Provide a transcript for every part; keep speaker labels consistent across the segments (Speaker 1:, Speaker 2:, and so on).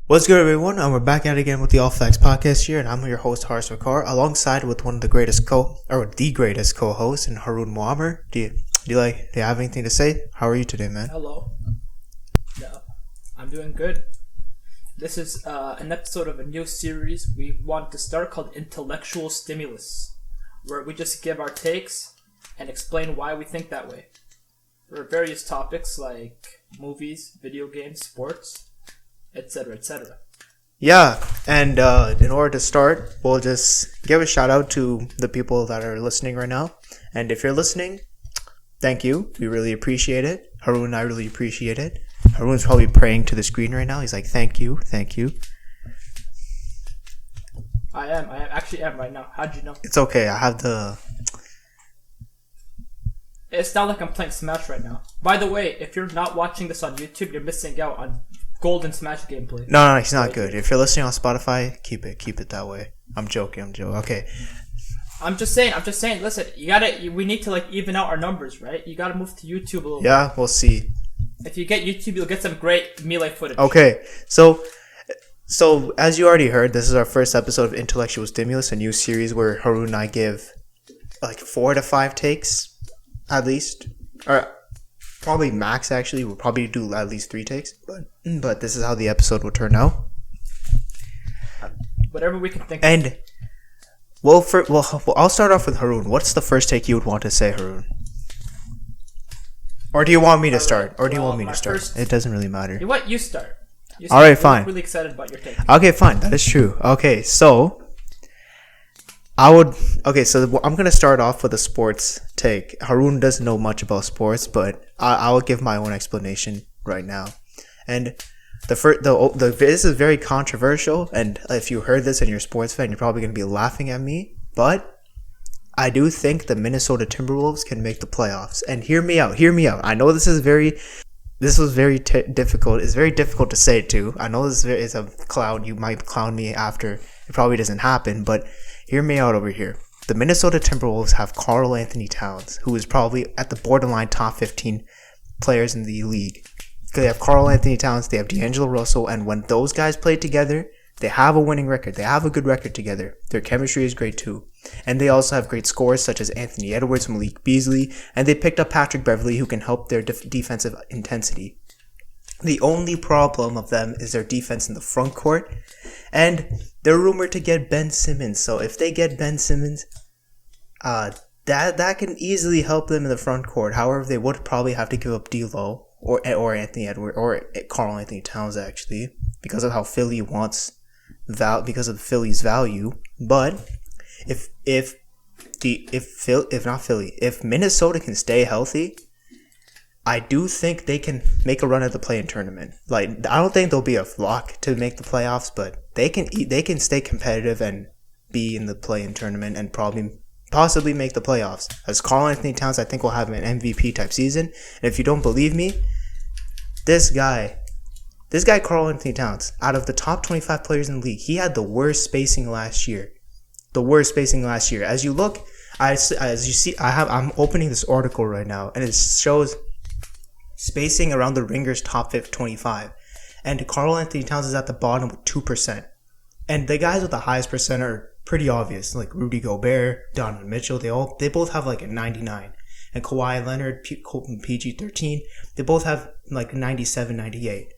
Speaker 1: What's good, everyone? And we're back at it again with the All Facts podcast here, and I'm your host Haris and Haroon, alongside with one of the greatest co-hosts, and Haroon Muammer. Do you have anything to say? How are you today, man?
Speaker 2: Hello. Yeah, I'm doing good. This is an episode of a new series we want to start called Intellectual Stimulus, where we just give our takes and explain why we think that way. For various topics like movies, video games, sports, etc., etc.
Speaker 1: Yeah, and in order to start, we'll just give a shout out to the people that are listening right now. And if you're listening, thank you. We really appreciate it. Haroon and I really appreciate it. Haroon's probably praying to the screen right now. He's like, thank you.
Speaker 2: I actually am right now. How'd you know?
Speaker 1: It's okay. I have the...
Speaker 2: It's not like I'm playing Smash right now. By the way, if you're not watching this on YouTube, you're missing out on golden Smash gameplay.
Speaker 1: No, he's not good. If you're listening on Spotify, keep it that way. I'm joking. Okay.
Speaker 2: I'm just saying. Listen, we need to even out our numbers, right? You gotta move to YouTube a little.
Speaker 1: Yeah, we'll see.
Speaker 2: If you get YouTube, you'll get some great melee footage.
Speaker 1: Okay, so as you already heard, this is our first episode of Intellectual Stimulus, a new series where Haroon and I give 4 to 5 takes, at least, or probably max. Actually, we'll probably do at least 3 takes, but this is how the episode will turn out.
Speaker 2: Whatever we can think.
Speaker 1: And I'll start off with Haroon. What's the first take you would want to say, Haroon? Or do you want me to start? It doesn't really matter.
Speaker 2: You know what? You start.
Speaker 1: All right, fine.
Speaker 2: I'm really excited about your take.
Speaker 1: Okay, fine. That is true. Okay, so I'm gonna start off with a sports take. Haroon doesn't know much about sports, but I'll give my own explanation right now. And this is very controversial, and if you heard this and you're a sports fan, you're probably gonna be laughing at me. But I do think the Minnesota Timberwolves can make the playoffs. And hear me out. I know this was very difficult. It's very difficult to say it too. I know this is a clown. You might clown me after. It probably doesn't happen, but hear me out over here. The Minnesota Timberwolves have Karl Anthony Towns, who is probably at the borderline top 15 players in the league. They have Karl Anthony Towns, they have D'Angelo Russell, and when those guys play together, they have a winning record. They have a good record together. Their chemistry is great too. And they also have great scorers such as Anthony Edwards, Malik Beasley, and they picked up Patrick Beverley, who can help their defensive intensity. The only problem of them is their defense in the front court, and they're rumored to get Ben Simmons. So if they get Ben Simmons, that can easily help them in the front court. However, they would probably have to give up D'Lo or Anthony Edwards or Karl Anthony Towns actually because of how Philly because of Philly's value. But if Minnesota can stay healthy, I do think they can make a run at the play-in tournament. I don't think they'll be a lock to make the playoffs, but they can stay competitive and be in the play-in tournament and possibly make the playoffs. As Karl Anthony Towns, I think, will have an MVP type season. And if you don't believe me, this guy Karl Anthony Towns, out of the top 25 players in the league, he had the worst spacing last year. As you look, as you see, I'm opening this article right now, and it shows spacing around the Ringers top 25, and Karl Anthony Towns is at the bottom with 2%. And the guys with the highest percent are pretty obvious, like Rudy Gobert, Donovan Mitchell. They both have a 99, and Kawhi Leonard, PG-13, they both have 97, 98.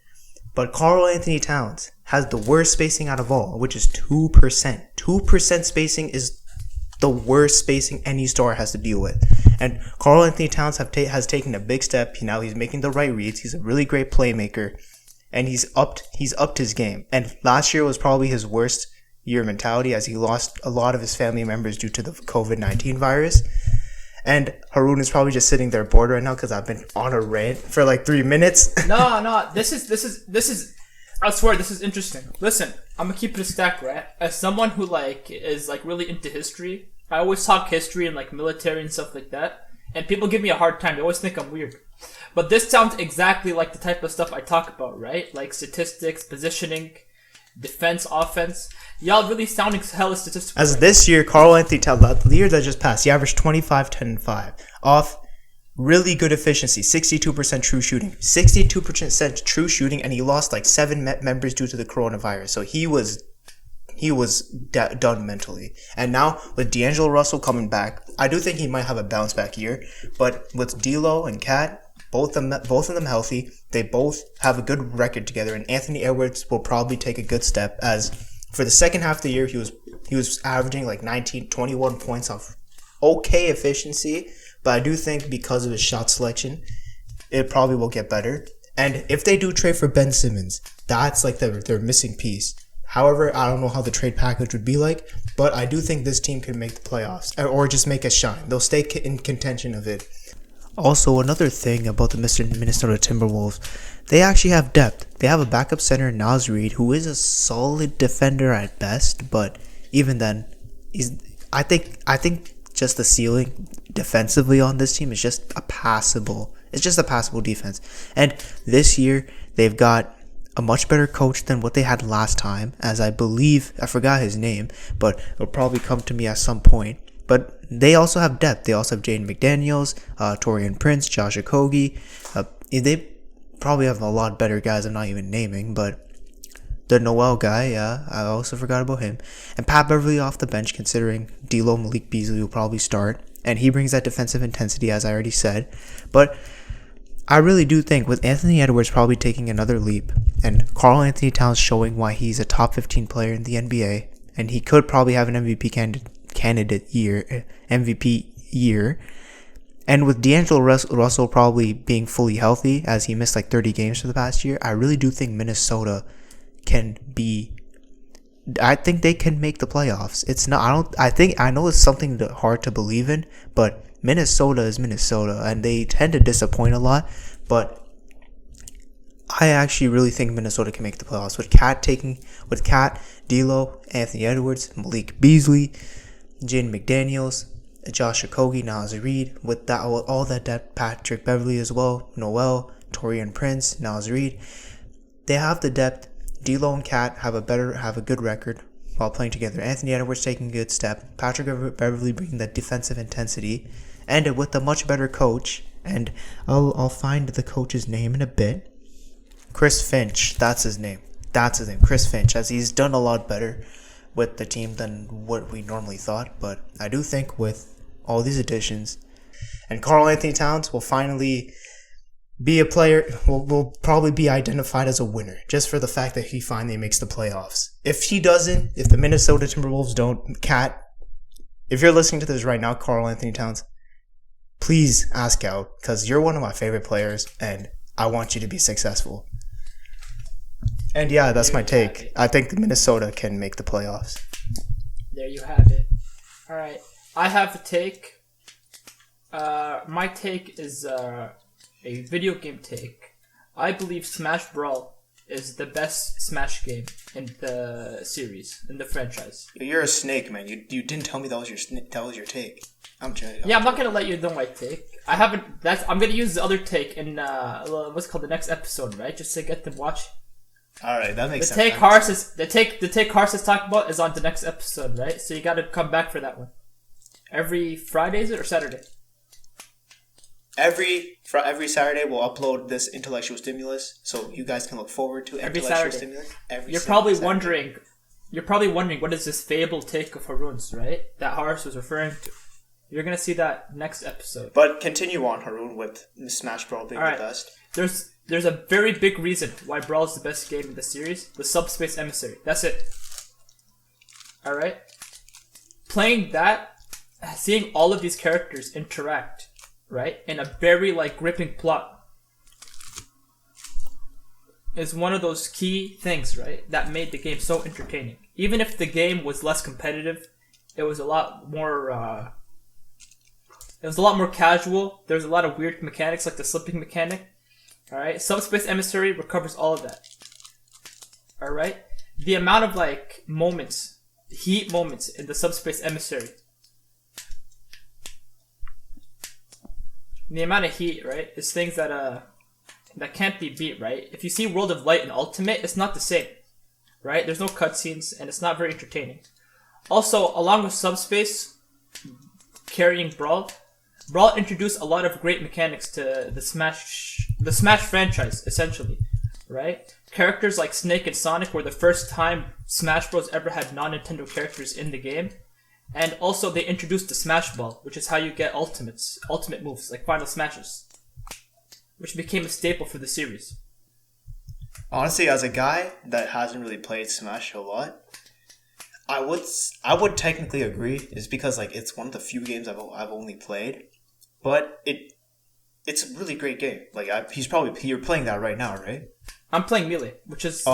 Speaker 1: But Karl Anthony Towns has the worst spacing out of all, which is 2%. 2% spacing is the worst spacing any star has to deal with. And Karl Anthony Towns has taken a big step. Now he's making the right reads. He's a really great playmaker, and he's upped his game. And last year was probably his worst year mentality, as he lost a lot of his family members due to the COVID-19 virus. And Haroon is probably just sitting there bored right now because I've been on a rant for 3 minutes.
Speaker 2: No, this is. I swear this is interesting. Listen, I'm gonna keep it a stack, right? As someone who is really into history, I always talk history and military and stuff like that, and people give me a hard time. They always think I'm weird. But this sounds exactly like the type of stuff I talk about, right? Like statistics, positioning, defense, offense. Y'all really sounding hella statistical.
Speaker 1: As this year, Karl Anthony Towns, the year that just passed, he averaged 25, 10, and 5 off really good efficiency, 62% true shooting. 62% true shooting, and he lost like 7 members due to the coronavirus. So he was done mentally. And now with D'Angelo Russell coming back, I do think he might have a bounce back year. But with D'Lo and Cat, both of them healthy, they both have a good record together. And Anthony Edwards will probably take a good step, as for the second half of the year he was averaging like 21 points off okay efficiency. But I do think because of his shot selection, it probably will get better. And if they do trade for Ben Simmons, that's like their missing piece. However, I don't know how the trade package would be like, but I do think this team could make the playoffs or just make a shine. They'll stay in contention of it. Also, another thing about the Minnesota Timberwolves, they actually have depth. They have a backup center, Naz Reid, who is a solid defender at best, but even then, I think just the ceiling defensively on this team is just a passable. It's just a passable defense. And this year, they've got a much better coach than what they had last time, as I believe, I forgot his name, but it'll probably come to me at some point. But they also have depth. They also have Jaden McDaniels, Torian Prince, Josh Okogie. They probably have a lot better guys I'm not even naming, but the Noel guy, yeah, I also forgot about him. And Pat Beverly off the bench, considering D'Lo, Malik Beasley will probably start, and he brings that defensive intensity, as I already said. But I really do think with Anthony Edwards probably taking another leap, and Karl Anthony Towns showing why he's a top 15 player in the NBA, and he could probably have an MVP year, and with D'Angelo Russell probably being fully healthy, as he missed like 30 games for the past year, I really do think Minnesota I think they can make the playoffs. I know it's something hard to believe in, but Minnesota is Minnesota, and they tend to disappoint a lot, but I actually really think Minnesota can make the playoffs with Cat, D'Lo, Anthony Edwards, Malik Beasley, Jaden McDaniels, Josh Okogie, Naz Reid, with that all that depth, Patrick Beverly as well, Noel, Torian Prince, Naz Reid. They have the depth. D'Lo and Cat have a good record while playing together. Anthony Edwards taking a good step. Patrick Beverly bringing that defensive intensity, and with a much better coach. And I'll find the coach's name in a bit. Chris Finch, that's his name. Chris Finch, as he's done a lot better with the team than what we normally thought. But I do think with all these additions, and Karl Anthony Towns will finally be a player, will probably be identified as a winner just for the fact that he finally makes the playoffs. If he doesn't, if the Minnesota Timberwolves don't, Cat, if you're listening to this right now, Karl Anthony Towns, please ask out, because you're one of my favorite players and I want you to be successful. And yeah, that's my take. I think Minnesota can make the playoffs.
Speaker 2: There you have it. All right, I have a take. My take is a video game take. I believe Smash Brawl is the best Smash game in the series, in the franchise.
Speaker 1: You're a snake, man. You didn't tell me that was your take. I'm joking.
Speaker 2: Yeah, I'm not gonna let you know my take. I'm gonna use the other take in what's it called, the next episode, right? Just to get them watch.
Speaker 1: All right, that makes sense.
Speaker 2: The take Hars is talking about is on the next episode, right? So you got to come back for that one. Every Friday, is it, or Saturday?
Speaker 1: Every Saturday we'll upload this intellectual stimulus, so you guys can look forward to intellectual stimulus.
Speaker 2: You're probably wondering what is this fable take of Haroon's, right? That Haris was referring to. You're gonna see that next episode. But
Speaker 1: continue on, Haroon, with Smash Brawl being the best.
Speaker 2: There's a very big reason why Brawl is the best game in the series: the Subspace Emissary. That's it. All right. Playing that, seeing all of these characters interact, right, in a very gripping plot, is one of those key things, right, that made the game so entertaining. Even if the game was less competitive, it was a lot more. It was a lot more casual. There's a lot of weird mechanics, like the slipping mechanic. All right, Subspace Emissary recovers all of that. All right, the amount of heat moments in the Subspace Emissary. The amount of heat, right, is things that can't be beat, right? If you see World of Light and Ultimate, it's not the same, right? There's no cutscenes, and it's not very entertaining. Also, along with Subspace carrying Brawl, Brawl introduced a lot of great mechanics to the Smash franchise, essentially, right? Characters like Snake and Sonic were the first time Smash Bros. Ever had non-Nintendo characters in the game. And also they introduced the Smash Ball, which is how you get ultimate moves, like Final Smashes, which became a staple for the series.
Speaker 1: Honestly, as a guy that hasn't really played Smash a lot, I would technically agree. It's because like it's one of the few games I've only played, but it's a really great game. Like you're playing that right now, right?
Speaker 2: I'm playing Melee, which is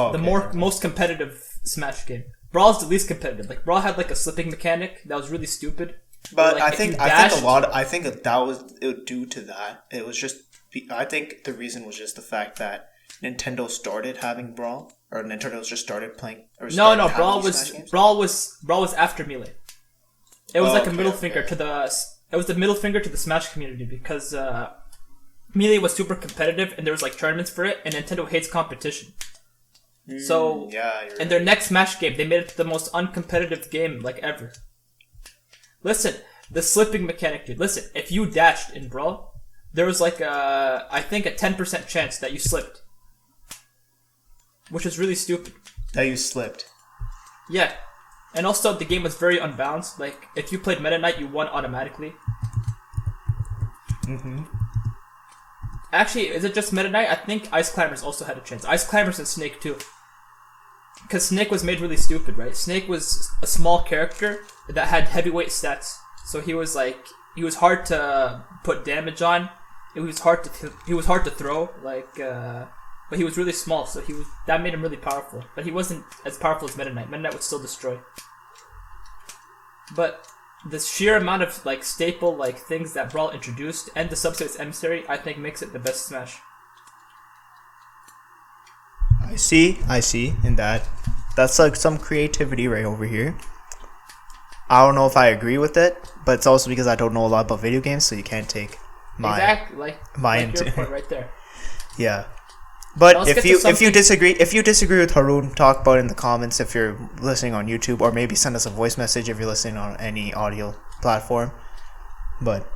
Speaker 2: most competitive Smash game. Brawl's the least competitive. Like Brawl had like a slipping mechanic that was really stupid.
Speaker 1: But
Speaker 2: like,
Speaker 1: I think that was due to that. It was just I think the reason was just the fact that Nintendo started having Brawl, or Nintendo just started playing.
Speaker 2: No, Brawl was after Melee. It was like a middle finger to the Smash community because Melee was super competitive and there was like tournaments for it, and Nintendo hates competition. So in their next Smash game, they made it the most uncompetitive game like ever. Listen, the slipping mechanic, dude. Listen, if you dashed in Brawl, there was like I think a 10% chance that you slipped, which is really stupid.
Speaker 1: That you slipped.
Speaker 2: Yeah, and also the game was very unbalanced. Like if you played Meta Knight, you won automatically. Actually, is it just Meta Knight? I think Ice Climbers also had a chance. Ice Climbers and Snake too. Because Snake was made really stupid, right? Snake was a small character that had heavyweight stats, so he was hard to put damage on. He was hard to throw, but he was really small, so that made him really powerful. But he wasn't as powerful as Meta Knight. Meta Knight would still destroy. But the sheer amount of like staple like things that Brawl introduced and the subspace emissary, I think makes it the best Smash.
Speaker 1: I see in that. That's like some creativity right over here. I don't know if I agree with it, but it's also because I don't know a lot about video games, so you can't take my
Speaker 2: your point right there.
Speaker 1: Yeah. But if you disagree with Haroon, talk about it in the comments if you're listening on YouTube, or maybe send us a voice message if you're listening on any audio platform. But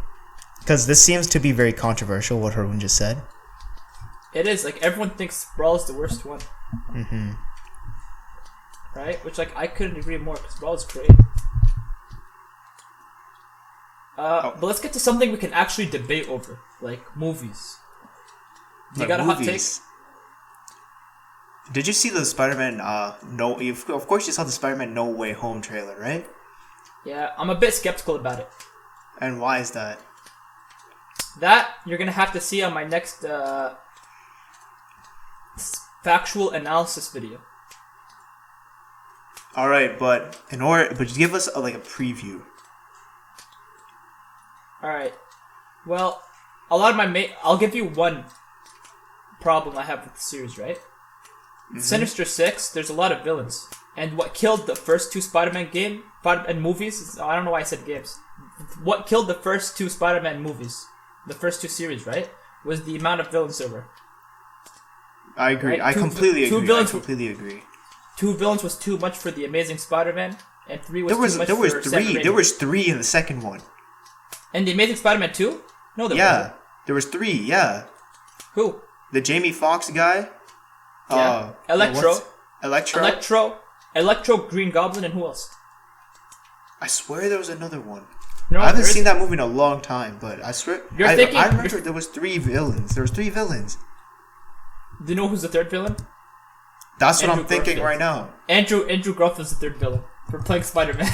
Speaker 1: because this seems to be very controversial, what Haroon just said.
Speaker 2: It is, like everyone thinks Brawl is the worst one. Right? Which like I couldn't agree more because Brawl is great. But let's get to something we can actually debate over, like movies. You got a hot take?
Speaker 1: Did you see the Spider-Man? Of course you saw the Spider-Man No Way Home trailer, right?
Speaker 2: Yeah, I'm a bit skeptical about it.
Speaker 1: And why is that?
Speaker 2: That you're gonna have to see on my next factual analysis video.
Speaker 1: All right, but give us a preview.
Speaker 2: All right. Well, a lot of I'll give you one problem I have with the series, right? Sinister Six, there's a lot of villains. And what killed the first two Spider-Man movies, I don't know why I said games. What killed the first two Spider-Man movies, the first two series, right, was the amount of villains there were.
Speaker 1: I agree. Right? I completely agree.
Speaker 2: Two villains was too much for the Amazing Spider-Man, and three was too much for Sam Raimi.
Speaker 1: There was three in the second one.
Speaker 2: And the Amazing Spider-Man 2? No, there wasn't.
Speaker 1: There was three, yeah.
Speaker 2: Who?
Speaker 1: The Jamie Foxx guy.
Speaker 2: Yeah. Electro, Green Goblin, and who else?
Speaker 1: I swear there was another one.
Speaker 2: No,
Speaker 1: I haven't seen that movie in a long time, but I swear I remember there was three villains. There was three villains.
Speaker 2: Do you know who's the third villain?
Speaker 1: That's what I'm thinking right now.
Speaker 2: Andrew Garfield's the third villain for playing Spider-Man.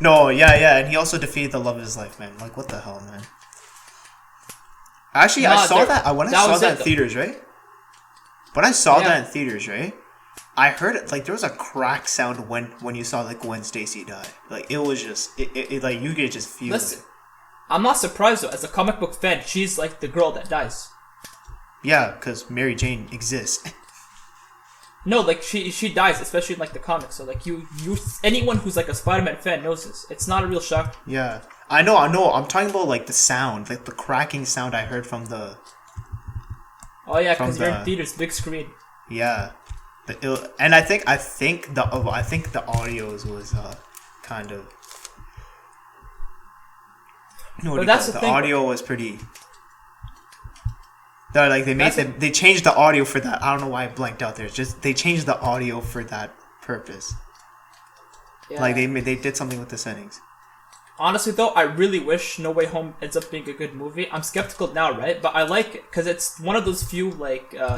Speaker 1: No, yeah, and he also defeated the love of his life, man. Like, what the hell, man? Actually, I saw that. When I saw that in theaters, right? When I saw that in theaters, right? I heard it, like, there was a crack sound when you saw, like, Gwen Stacy die. Like, it was just, it like, you could just feel it.
Speaker 2: I'm not surprised, though. As a comic book fan, she's, like, the girl that dies.
Speaker 1: Yeah, because Mary Jane exists.
Speaker 2: No, like, she dies, especially in, like, the comics. So, like, anyone who's, like, a Spider-Man fan knows this. It's not a real shock.
Speaker 1: Yeah. I know. I'm talking about, like, the sound. Like, the cracking sound I heard from the...
Speaker 2: Oh, yeah, because you're in theaters, big screen.
Speaker 1: Yeah. And I think the audio was kind of...
Speaker 2: But that's the thing.
Speaker 1: audio was pretty. Like they changed the audio for that. I don't know why I blanked out there. It's just they changed the audio for that purpose. Yeah. Like they did something with the settings.
Speaker 2: Honestly, though, I really wish No Way Home ends up being a good movie. I'm skeptical now, right? But I like it because it's one of those few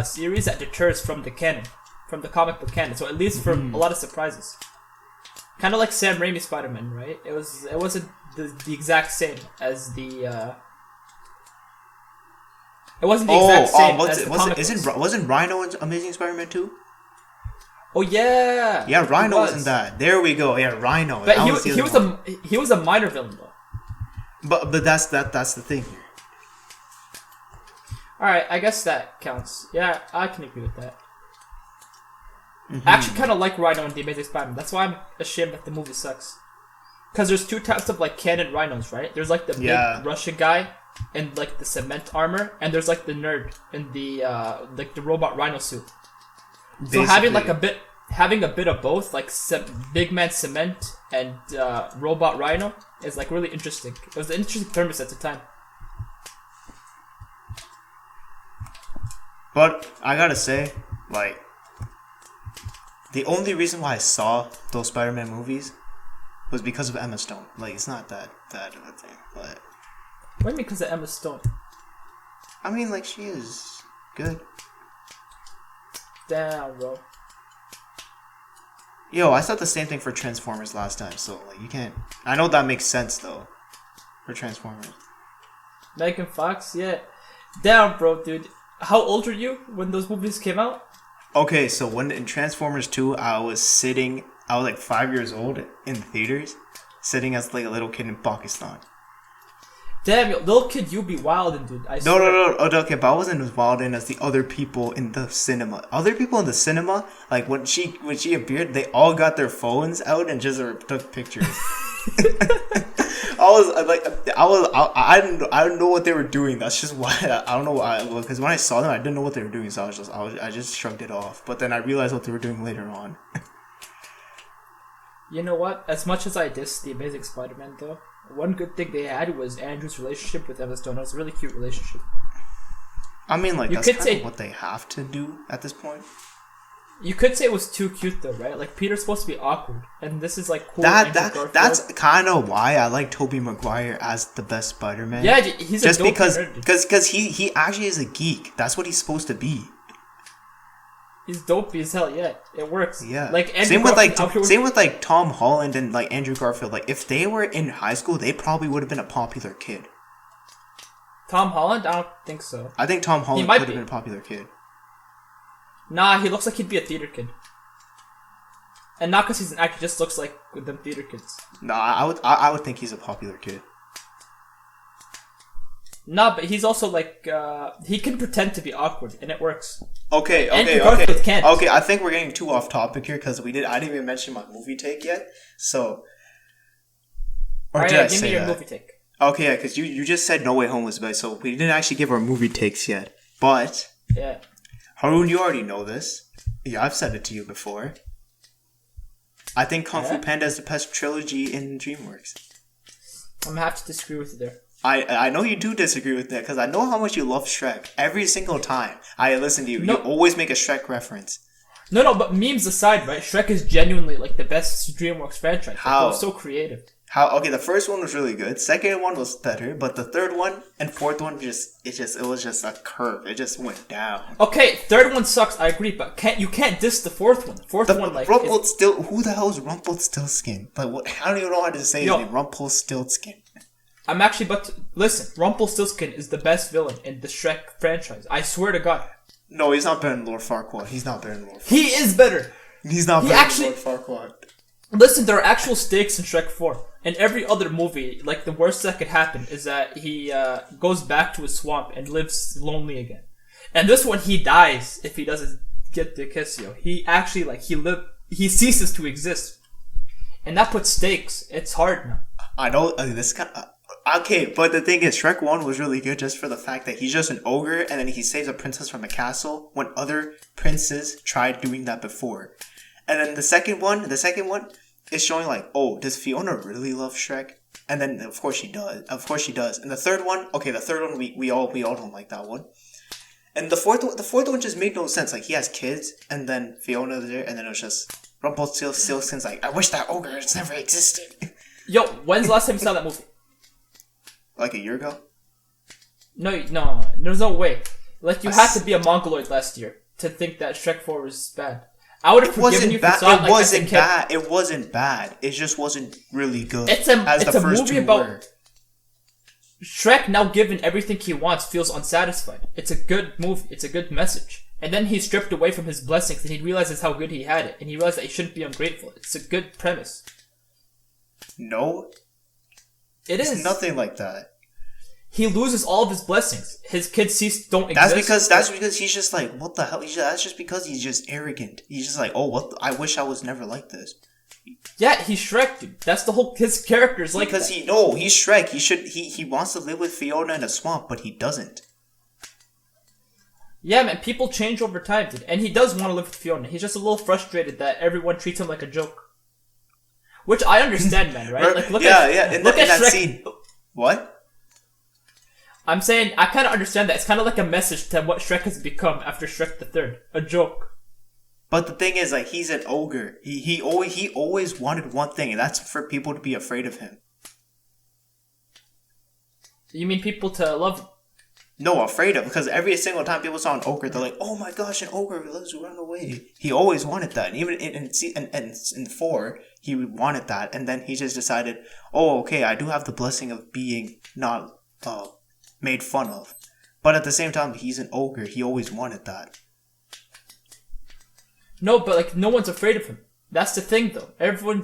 Speaker 2: series that deters from the canon, from the comic book canon. So it leaves for a lot of surprises. Kind of like Sam Raimi's Spider-Man, right? It wasn't the exact same as the. It wasn't the exact same as the comic books.
Speaker 1: Wasn't Rhino in Amazing Spider-Man 2?
Speaker 2: Oh yeah.
Speaker 1: Yeah, Rhino was in that. There we go. Yeah, Rhino.
Speaker 2: But he was a minor villain though.
Speaker 1: But that's the thing here.
Speaker 2: All right, I guess that counts. Yeah, I can agree with that. I actually kind of like Rhino in The Amazing Spider-Man. That's why I'm ashamed that the movie sucks. Because there's two types of like canon rhinos, right? There's like the big Russian guy in like the cement armor, and there's like the nerd in the like the robot rhino suit. Basically. So having a bit of both, like big man cement and robot rhino, is like really interesting. It was an interesting premise at the time.
Speaker 1: But I gotta say, like, the only reason why I saw those Spider-Man movies was because of Emma Stone. Like, it's not that of a thing, but.
Speaker 2: What do you mean because of Emma Stone?
Speaker 1: I mean, like, she is good.
Speaker 2: Damn, bro.
Speaker 1: Yo, I thought the same thing for Transformers last time, so like you can't. I know that makes sense though, for Transformers.
Speaker 2: Megan Fox, yeah. Damn, bro, dude. How old were you when those movies came out?
Speaker 1: Okay, so when in Transformers 2, I was like 5 years old in theaters, sitting as like a little kid in Pakistan.
Speaker 2: Damn, yo, little kid, you be wildin', dude. I
Speaker 1: swear. No. Okay, but I wasn't as wildin' as the other people in the cinema. Other people in the cinema, like when she appeared, they all got their phones out and just took pictures. I didn't know what they were doing. That's just why I don't know why. Because when I saw them, I didn't know what they were doing, so I just shrugged it off. But then I realized what they were doing later on.
Speaker 2: You know what? As much as I diss The Amazing Spider-Man, though, one good thing they had was Andrew's relationship with Emma Stone. It was a really cute relationship.
Speaker 1: I mean, like, that's kind of what they have to do at this point.
Speaker 2: You could say it was too cute, though, right? Like, Peter's supposed to be awkward, and this is, like, cool.
Speaker 1: That's kind of why I like Tobey Maguire as the best Spider-Man.
Speaker 2: Yeah, he's just
Speaker 1: because he actually is a geek. That's what he's supposed to be.
Speaker 2: He's dopey as hell. Yeah, it works.
Speaker 1: Yeah,
Speaker 2: like
Speaker 1: same with Tom Holland and like Andrew Garfield. Like if they were in high school, they probably would have been a popular kid.
Speaker 2: Tom Holland? I don't think so.
Speaker 1: I think Tom Holland would have been a popular kid.
Speaker 2: Nah, he looks like he'd be a theater kid. And not because he's an actor, he just looks like them theater kids.
Speaker 1: Nah, I would think he's a popular kid.
Speaker 2: Nah, but he's also like he can pretend to be awkward, and it works.
Speaker 1: Okay.
Speaker 2: Can't.
Speaker 1: Okay, I think we're getting too off topic here because I didn't even mention my movie take yet. So,
Speaker 2: give me your movie take.
Speaker 1: Okay, yeah, because you just said No Way Home was best, so we didn't actually give our movie takes yet. But
Speaker 2: yeah,
Speaker 1: Haroon, you already know this. Yeah, I've said it to you before. I think Kung Fu Panda is the best trilogy in DreamWorks.
Speaker 2: I'm gonna have to disagree with you there.
Speaker 1: I know you do disagree with that because I know how much you love Shrek. Every single time I listen to you, you always make a Shrek reference.
Speaker 2: No, but memes aside, right? Shrek is genuinely like the best DreamWorks franchise.
Speaker 1: How?
Speaker 2: It was so creative.
Speaker 1: How? Okay, the first one was really good. Second one was better, but the third one and fourth one it was just a curve. It just went down.
Speaker 2: Okay, third one sucks. I agree, but you can't diss the fourth one. Who
Speaker 1: the hell is Rumpelstiltskin? Like what? I don't even know how to say his name. Rumpelstiltskin.
Speaker 2: I'm actually listen. Rumpelstiltskin is the best villain in the Shrek franchise. I swear to God.
Speaker 1: No, he's not better than Lord Farquaad. He's not better than Lord Farquaad.
Speaker 2: He is better.
Speaker 1: He's not better than Lord Farquaad.
Speaker 2: Listen, there are actual stakes in Shrek 4. In every other movie, like, the worst that could happen is that he goes back to his swamp and lives lonely again. And this one, he dies if he doesn't get the kiss, yo. He actually, he ceases to exist. And that puts stakes. It's hard now.
Speaker 1: I know, this kind of... Okay, but the thing is, Shrek 1 was really good just for the fact that he's just an ogre and then he saves a princess from a castle when other princes tried doing that before. And then the second one, is showing like, oh, does Fiona really love Shrek? And then of course she does. Of course she does. And the third one, we all don't like that one. And the fourth one just made no sense. Like he has kids, and then Fiona's there, and then it was just Rumpelstiltskin's like, I wish that ogre has never existed.
Speaker 2: Yo, when's the last time you saw that movie?
Speaker 1: Like a year ago?
Speaker 2: No, there's no way. Like you had to be a mongoloid last year to think that Shrek 4 was bad. I would have forgiven you for saw it like as a kid.
Speaker 1: It wasn't bad. It just wasn't really good.
Speaker 2: It's a movie about Shrek now given everything he wants feels unsatisfied. It's a good movie. It's a good message. And then he's stripped away from his blessings and he realizes how good he had it. And he realizes that he shouldn't be ungrateful. It's a good premise.
Speaker 1: No.
Speaker 2: It is.
Speaker 1: It's nothing like that.
Speaker 2: He loses all of his blessings. His kids don't exist.
Speaker 1: That's because he's just like, what the hell? That's just because he's just arrogant. He's just like, oh, I wish I was never like this.
Speaker 2: Yeah, he's Shrek, dude. That's the whole. His character is like
Speaker 1: because
Speaker 2: that.
Speaker 1: He's Shrek. He wants to live with Fiona in a swamp, but he doesn't.
Speaker 2: Yeah, man. People change over time, dude, and he does want to live with Fiona. He's just a little frustrated that everyone treats him like a joke, which I understand, man. Right? Like, look at that
Speaker 1: scene. What?
Speaker 2: I'm saying I kind of understand that. It's kind of like a message to what Shrek has become after Shrek the Third, a joke.
Speaker 1: But the thing is, like, he's an ogre. He always wanted one thing, and that's for people to be afraid of him.
Speaker 2: You mean people to love him?
Speaker 1: No, afraid of him. Because every single time people saw an ogre, they're like, "Oh my gosh, an ogre! Let's run away." He always wanted that, and even in 4, he wanted that, and then he just decided, "Oh, okay, I do have the blessing of being not made fun of," but at the same time, he's an ogre. He always wanted that.
Speaker 2: No, but like no one's afraid of him. That's the thing, though. Everyone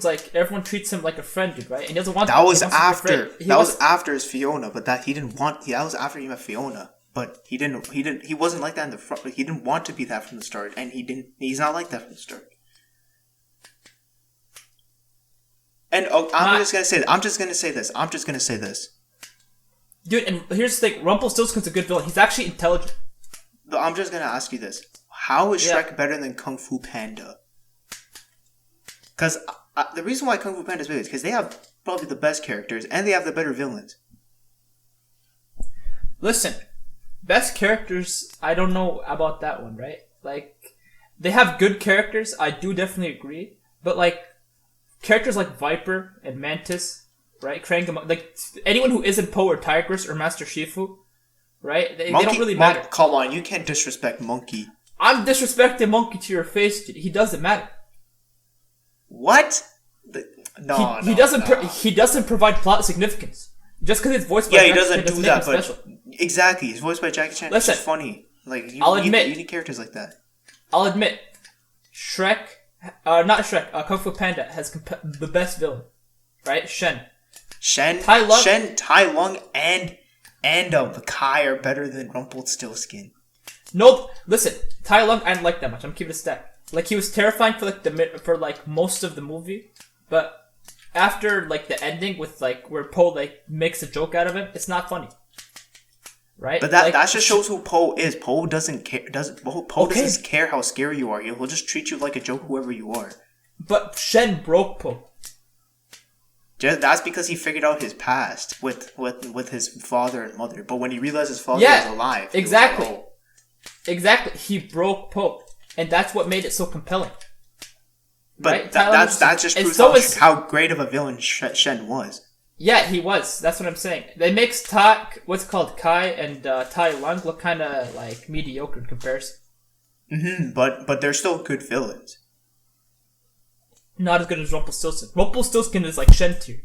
Speaker 2: treats him like a friend, dude, right? And he doesn't want.
Speaker 1: That was after. That was after his Fiona, but that he didn't want. That was after he met Fiona, but he didn't. He wasn't like that in the front. He didn't want to be that from the start, and he didn't. He's not like that from the start. And I'm just gonna say this.
Speaker 2: Dude, and here's the thing: Rumpelstiltskin's a good villain. He's actually intelligent.
Speaker 1: I'm just gonna ask you this: how is Shrek better than Kung Fu Panda? Because the reason why Kung Fu Panda is big is because they have probably the best characters and they have the better villains.
Speaker 2: Listen, best characters, I don't know about that one, right? Like, they have good characters, I do definitely agree. But, like, characters like Viper and Mantis, right? Like, anyone who isn't Po or Tigress or Master Shifu, right? They don't really matter.
Speaker 1: Come on, you can't disrespect Monkey.
Speaker 2: I'm disrespecting Monkey to your face, dude. He doesn't matter.
Speaker 1: What?
Speaker 2: He doesn't provide plot significance. Just because it's voiced by Jackie Chan doesn't make him special.
Speaker 1: Exactly, it's voiced by Jackie Chan. Listen, it's funny. Like you need characters like that.
Speaker 2: I'll admit, Kung Fu Panda has the best villain, right? Shen, Tai Lung,
Speaker 1: and Kai are better than Rumpelstiltskin.
Speaker 2: No, listen, Tai Lung I didn't like that much. I'm keeping it stacked. Like, he was terrifying for most of the movie, but after like the ending with like where Po like makes a joke out of him, it's not funny, right?
Speaker 1: But that just shows who Po is. Po doesn't care. Doesn't care how scary you are. He'll just treat you like a joke, whoever you are.
Speaker 2: But Shen broke Po.
Speaker 1: That's because he figured out his past with his father and mother. But when he realized his father was alive,
Speaker 2: exactly,
Speaker 1: he was like, oh.
Speaker 2: Exactly, he broke Po. And that's what made it so compelling.
Speaker 1: But
Speaker 2: right?
Speaker 1: that just proves how great of a villain Shen was.
Speaker 2: Yeah, he was. That's what I'm saying. It makes Kai and Tai Lung look kind of like mediocre in comparison.
Speaker 1: Mm-hmm. But they're still good villains.
Speaker 2: Not as good as Rumpelstiltskin. Rumpelstiltskin is like Shen tier.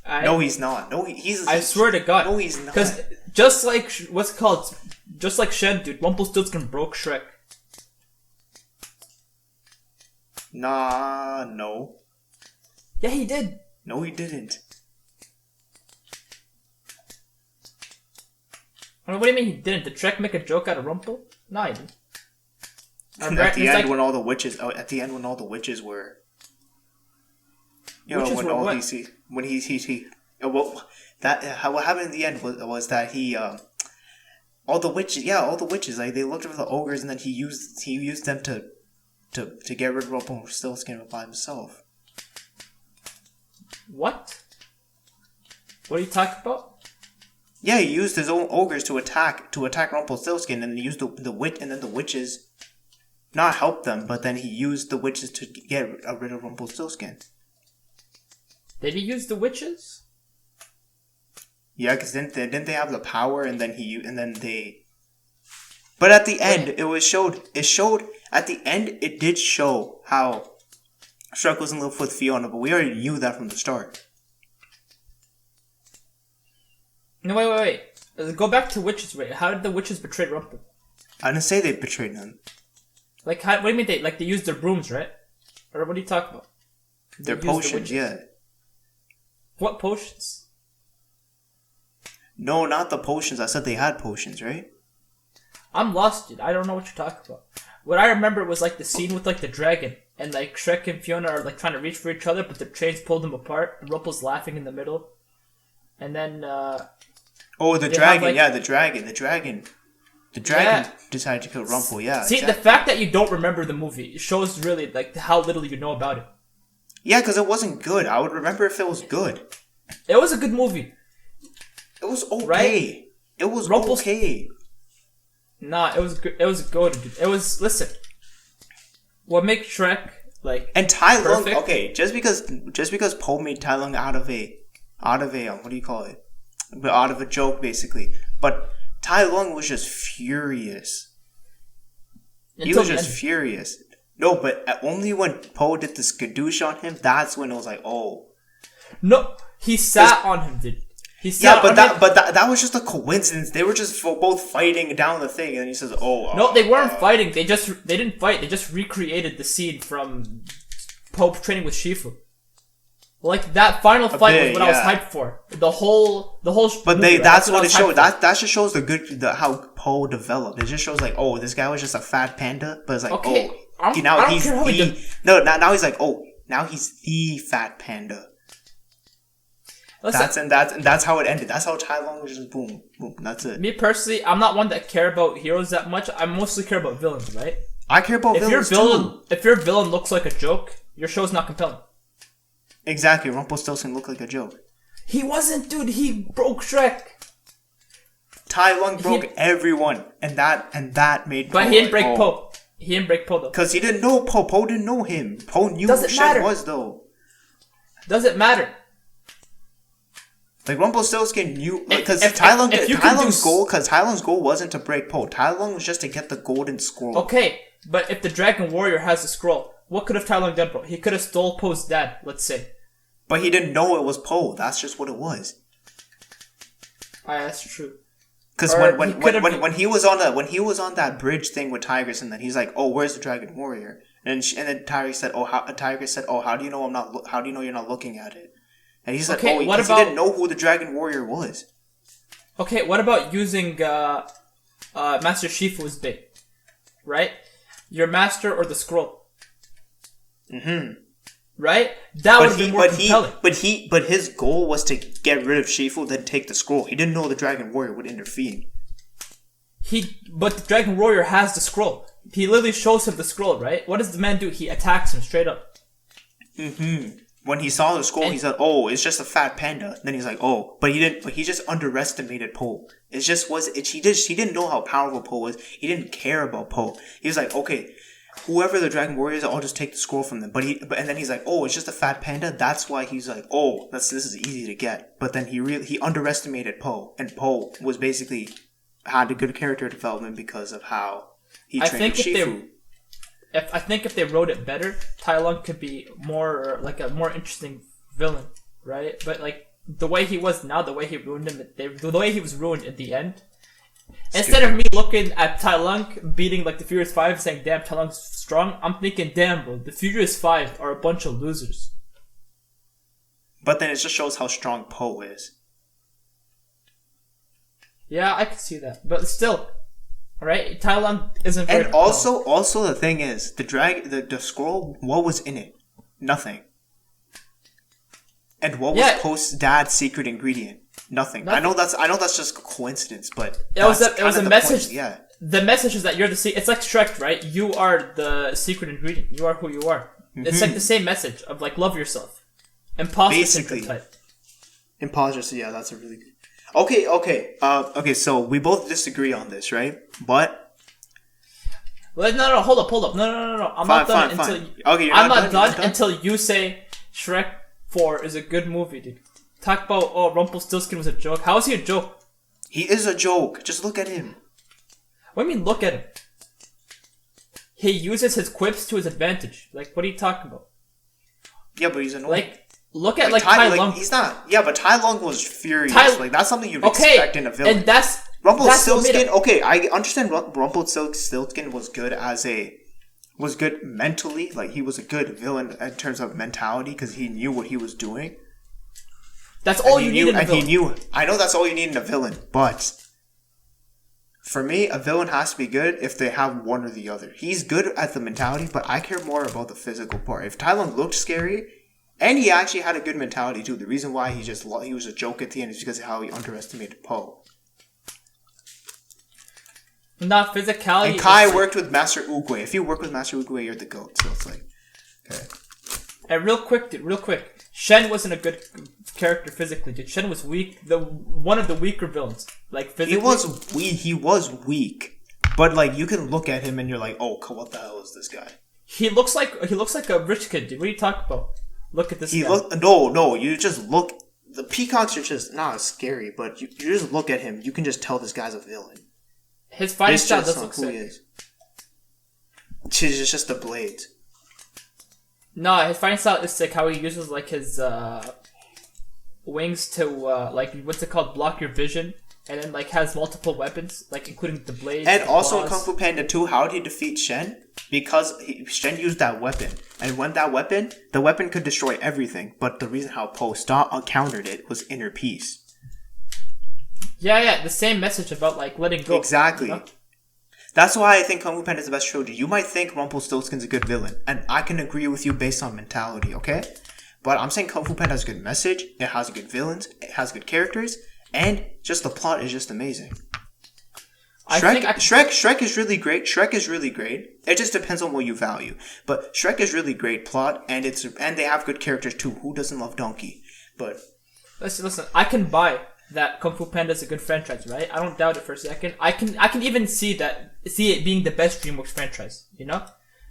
Speaker 1: No, he's not. No, he's.
Speaker 2: I swear to God.
Speaker 1: No, he's not.
Speaker 2: Because just like Shen, dude, Rumpelstiltskin broke Shrek.
Speaker 1: Nah, no.
Speaker 2: Yeah, he did.
Speaker 1: No, he didn't.
Speaker 2: What do you mean he didn't? Did Shrek make a joke out of Rumpel? No, he didn't.
Speaker 1: At the end, when all the witches were, what happened in the end was that he all the witches like they looked for the ogres and then he used them to get rid of Rumpelstiltskin by himself.
Speaker 2: What? What are you talking about?
Speaker 1: Yeah, he used his own ogres to attack Rumpelstiltskin, and he used the witch, and then the witches not help them, but then he used the witches to get rid of Rumpelstiltskin.
Speaker 2: Did he use the witches?
Speaker 1: Yeah, because didn't they have the power, and then they. But at the end, it showed at the end it did show how Shrek was in love with Fiona, but we already knew that from the start.
Speaker 2: No, wait. Go back to witches. Wait, how did the witches betray Rumpel?
Speaker 1: I didn't say they betrayed him.
Speaker 2: Like, what do you mean they used their brooms, right? Or what are you talking about?
Speaker 1: Their potions, yeah.
Speaker 2: What potions?
Speaker 1: No, not the potions. I said they had potions, right?
Speaker 2: I'm lost, dude. I don't know what you're talking about. What I remember was like the scene with like the dragon, and like Shrek and Fiona are like trying to reach for each other, but the trains pulled them apart, and Rumpel's laughing in the middle. And then
Speaker 1: the dragon, the dragon decided to kill Rumpel, yeah.
Speaker 2: See, exactly. The fact that you don't remember the movie shows really like how little you know about it.
Speaker 1: Yeah, because it wasn't good. I would remember if it was good.
Speaker 2: It was a good movie.
Speaker 1: It was okay.
Speaker 2: Right?
Speaker 1: It was okay.
Speaker 2: Nah, it was good. It was good. It was, listen. What makes Shrek like
Speaker 1: and Tai Lung?
Speaker 2: perfect?
Speaker 1: Okay, just because Poe made Tai Lung out of a what do you call it? But out of a joke, basically. But Tai Lung was just furious. He was just furious. No, but only when Poe did the skadoosh on him, that's when it was like, oh.
Speaker 2: No, he sat on him, dude.
Speaker 1: That was just a coincidence. They were just both fighting down the thing, and then he says, "Oh."
Speaker 2: No, they weren't fighting. They didn't fight. They just recreated the scene from Pope training with Shifu. Like that final fight was what I was hyped for. The whole.
Speaker 1: But movie, that's what it showed. That just shows how Poe developed. It just shows like, oh, this guy was just a fat panda, but it's like,
Speaker 2: okay,
Speaker 1: now he's like, oh, now he's the fat panda. Listen, that's how it ended. That's how Tai Lung was just boom, boom. That's it.
Speaker 2: Me personally, I'm not one that care about heroes that much. I mostly care about villains, right?
Speaker 1: I care about villains too.
Speaker 2: If your villain looks like a joke, your show's not compelling.
Speaker 1: Exactly, Rumpelstiltskin looked like a joke.
Speaker 2: He wasn't, dude. He broke Shrek.
Speaker 1: Tai Lung broke everyone, and that made.
Speaker 2: But he didn't break Poe. He didn't break Poe though.
Speaker 1: Because he didn't know Poe. Poe didn't know him. Poe knew who Shrek was though.
Speaker 2: Doesn't matter.
Speaker 1: Like Rumpelstiltskin knew because Tai Lung's goal wasn't to break Poe. Tai Lung was just to get the golden scroll.
Speaker 2: Okay, but if the Dragon Warrior has the scroll, what could have Tai Lung done, bro? He could have stole Poe's dad, let's say.
Speaker 1: But he didn't know it was Poe. That's just what it was.
Speaker 2: That's true.
Speaker 1: Because when he was on that bridge thing with Tigress, and then he's like, "Oh, where's the Dragon Warrior?" And then Tigress said, how do you know you're not looking at it?" And he said, he didn't know who the Dragon Warrior was.
Speaker 2: Okay, what about using Master Shifu's bait? Right? Your master or the scroll?
Speaker 1: Mm-hmm.
Speaker 2: Right? That would be more compelling.
Speaker 1: But his goal was to get rid of Shifu, then take the scroll. He didn't know the Dragon Warrior would intervene.
Speaker 2: But the Dragon Warrior has the scroll. He literally shows him the scroll, right? What does the man do? He attacks him straight up.
Speaker 1: Mm-hmm. When he saw the scroll, he said, "Oh, it's just a fat panda." And then he's like, "Oh," but he didn't. But he just underestimated Poe. He didn't know how powerful Poe was. He didn't care about Poe. He was like, "Okay, whoever the Dragon Warrior is, I'll just take the scroll from them." And then he's like, "Oh, it's just a fat panda." That's why he's like, "Oh, this is easy to get." But then he underestimated Poe, and Poe was basically had a good character development because of how he trained with Shifu.
Speaker 2: I think if they wrote it better, Tai Lung could be more like a more interesting villain, right? But like the way he was now, the way he ruined him, the way he was ruined at the end. Instead of me looking at Tai Lung beating like the Furious Five, saying "Damn, Tai Lung's strong," I'm thinking, "Damn, bro, the Furious Five are a bunch of losers."
Speaker 1: But then it just shows how strong Poe is.
Speaker 2: Yeah, I could see that, but still. Right, Tai Lung isn't very.
Speaker 1: And also the thing is, the scroll. What was in it? Nothing. And what was Poe's dad's secret ingredient? Nothing. I know that's just a coincidence, but
Speaker 2: it was a message.
Speaker 1: Point, yeah.
Speaker 2: The message is that you're the It's like Shrek, right? You are the secret ingredient. You are who you are. Mm-hmm. It's like the same message of like love yourself. Imposter
Speaker 1: Basically.
Speaker 2: syndrome type.
Speaker 1: Imposters, yeah, that's a really good. Okay. So we both disagree on this, right? But
Speaker 2: No, hold up. No. I'm not done until
Speaker 1: okay,
Speaker 2: I'm not done until you say Shrek 4 is a good movie, dude. Talk about Rumpelstiltskin was a joke. How is he a joke?
Speaker 1: He is a joke. Just look at him.
Speaker 2: What do you mean look at him? He uses his quips to his advantage. Like, what are you talking about?
Speaker 1: Yeah, but he's annoying.
Speaker 2: Like, look at Tai Lung.
Speaker 1: He's not. Yeah, but Tai Lung was furious. Like that's something you'd expect in a villain.
Speaker 2: And that's
Speaker 1: Rumpelstiltskin. Okay, I understand. Rumpelstiltskin was good mentally. Like he was a good villain in terms of mentality because he knew what he was doing.
Speaker 2: That's all you need in a villain.
Speaker 1: And he knew. I know that's all you need in a villain, but for me, a villain has to be good if they have one or the other. He's good at the mentality, but I care more about the physical part. If Tai Lung looked scary. And he actually had a good mentality too. The reason why he was a joke at the end is because of how he underestimated Poe.
Speaker 2: Not physicality.
Speaker 1: And Kai worked with Master Oogway. If you work with Master Oogway, you're the GOAT. So it's like, okay.
Speaker 2: And real quick. Shen wasn't a good character physically, dude. Shen was weak. One of the weaker villains, like physically.
Speaker 1: He was weak, but like you can look at him and you're like, oh, what the hell is this guy?
Speaker 2: He looks like a rich kid, dude. What are you talking about? Look at this guy.
Speaker 1: No, you just look. The peacocks are just not scary, but you just look at him. You can just tell this guy's a villain.
Speaker 2: His fighting style does look sick.
Speaker 1: It's just the blades.
Speaker 2: No, his fighting style is sick. How he uses like his wings to like what's it called? Block your vision, and then like has multiple weapons, like including the blades.
Speaker 1: And also in Kung Fu Panda 2, how did he defeat Shen? Because Shen used that weapon, and when the weapon could destroy everything. But the reason how Poe countered it was inner peace.
Speaker 2: Yeah, the same message about like letting go.
Speaker 1: Exactly.
Speaker 2: You know?
Speaker 1: That's why I think Kung Fu Panda is the best trilogy. You might think Rumpelstiltskin's a good villain, and I can agree with you based on mentality, okay? But I'm saying Kung Fu Panda has a good message, it has good villains, it has good characters, and just the plot is just amazing. Shrek is really great. Shrek is really great. It just depends on what you value. But Shrek is really great plot, and they have good characters too. Who doesn't love Donkey? But
Speaker 2: listen. I can buy that Kung Fu Panda is a good franchise, right? I don't doubt it for a second. I can even see it being the best DreamWorks franchise. You know.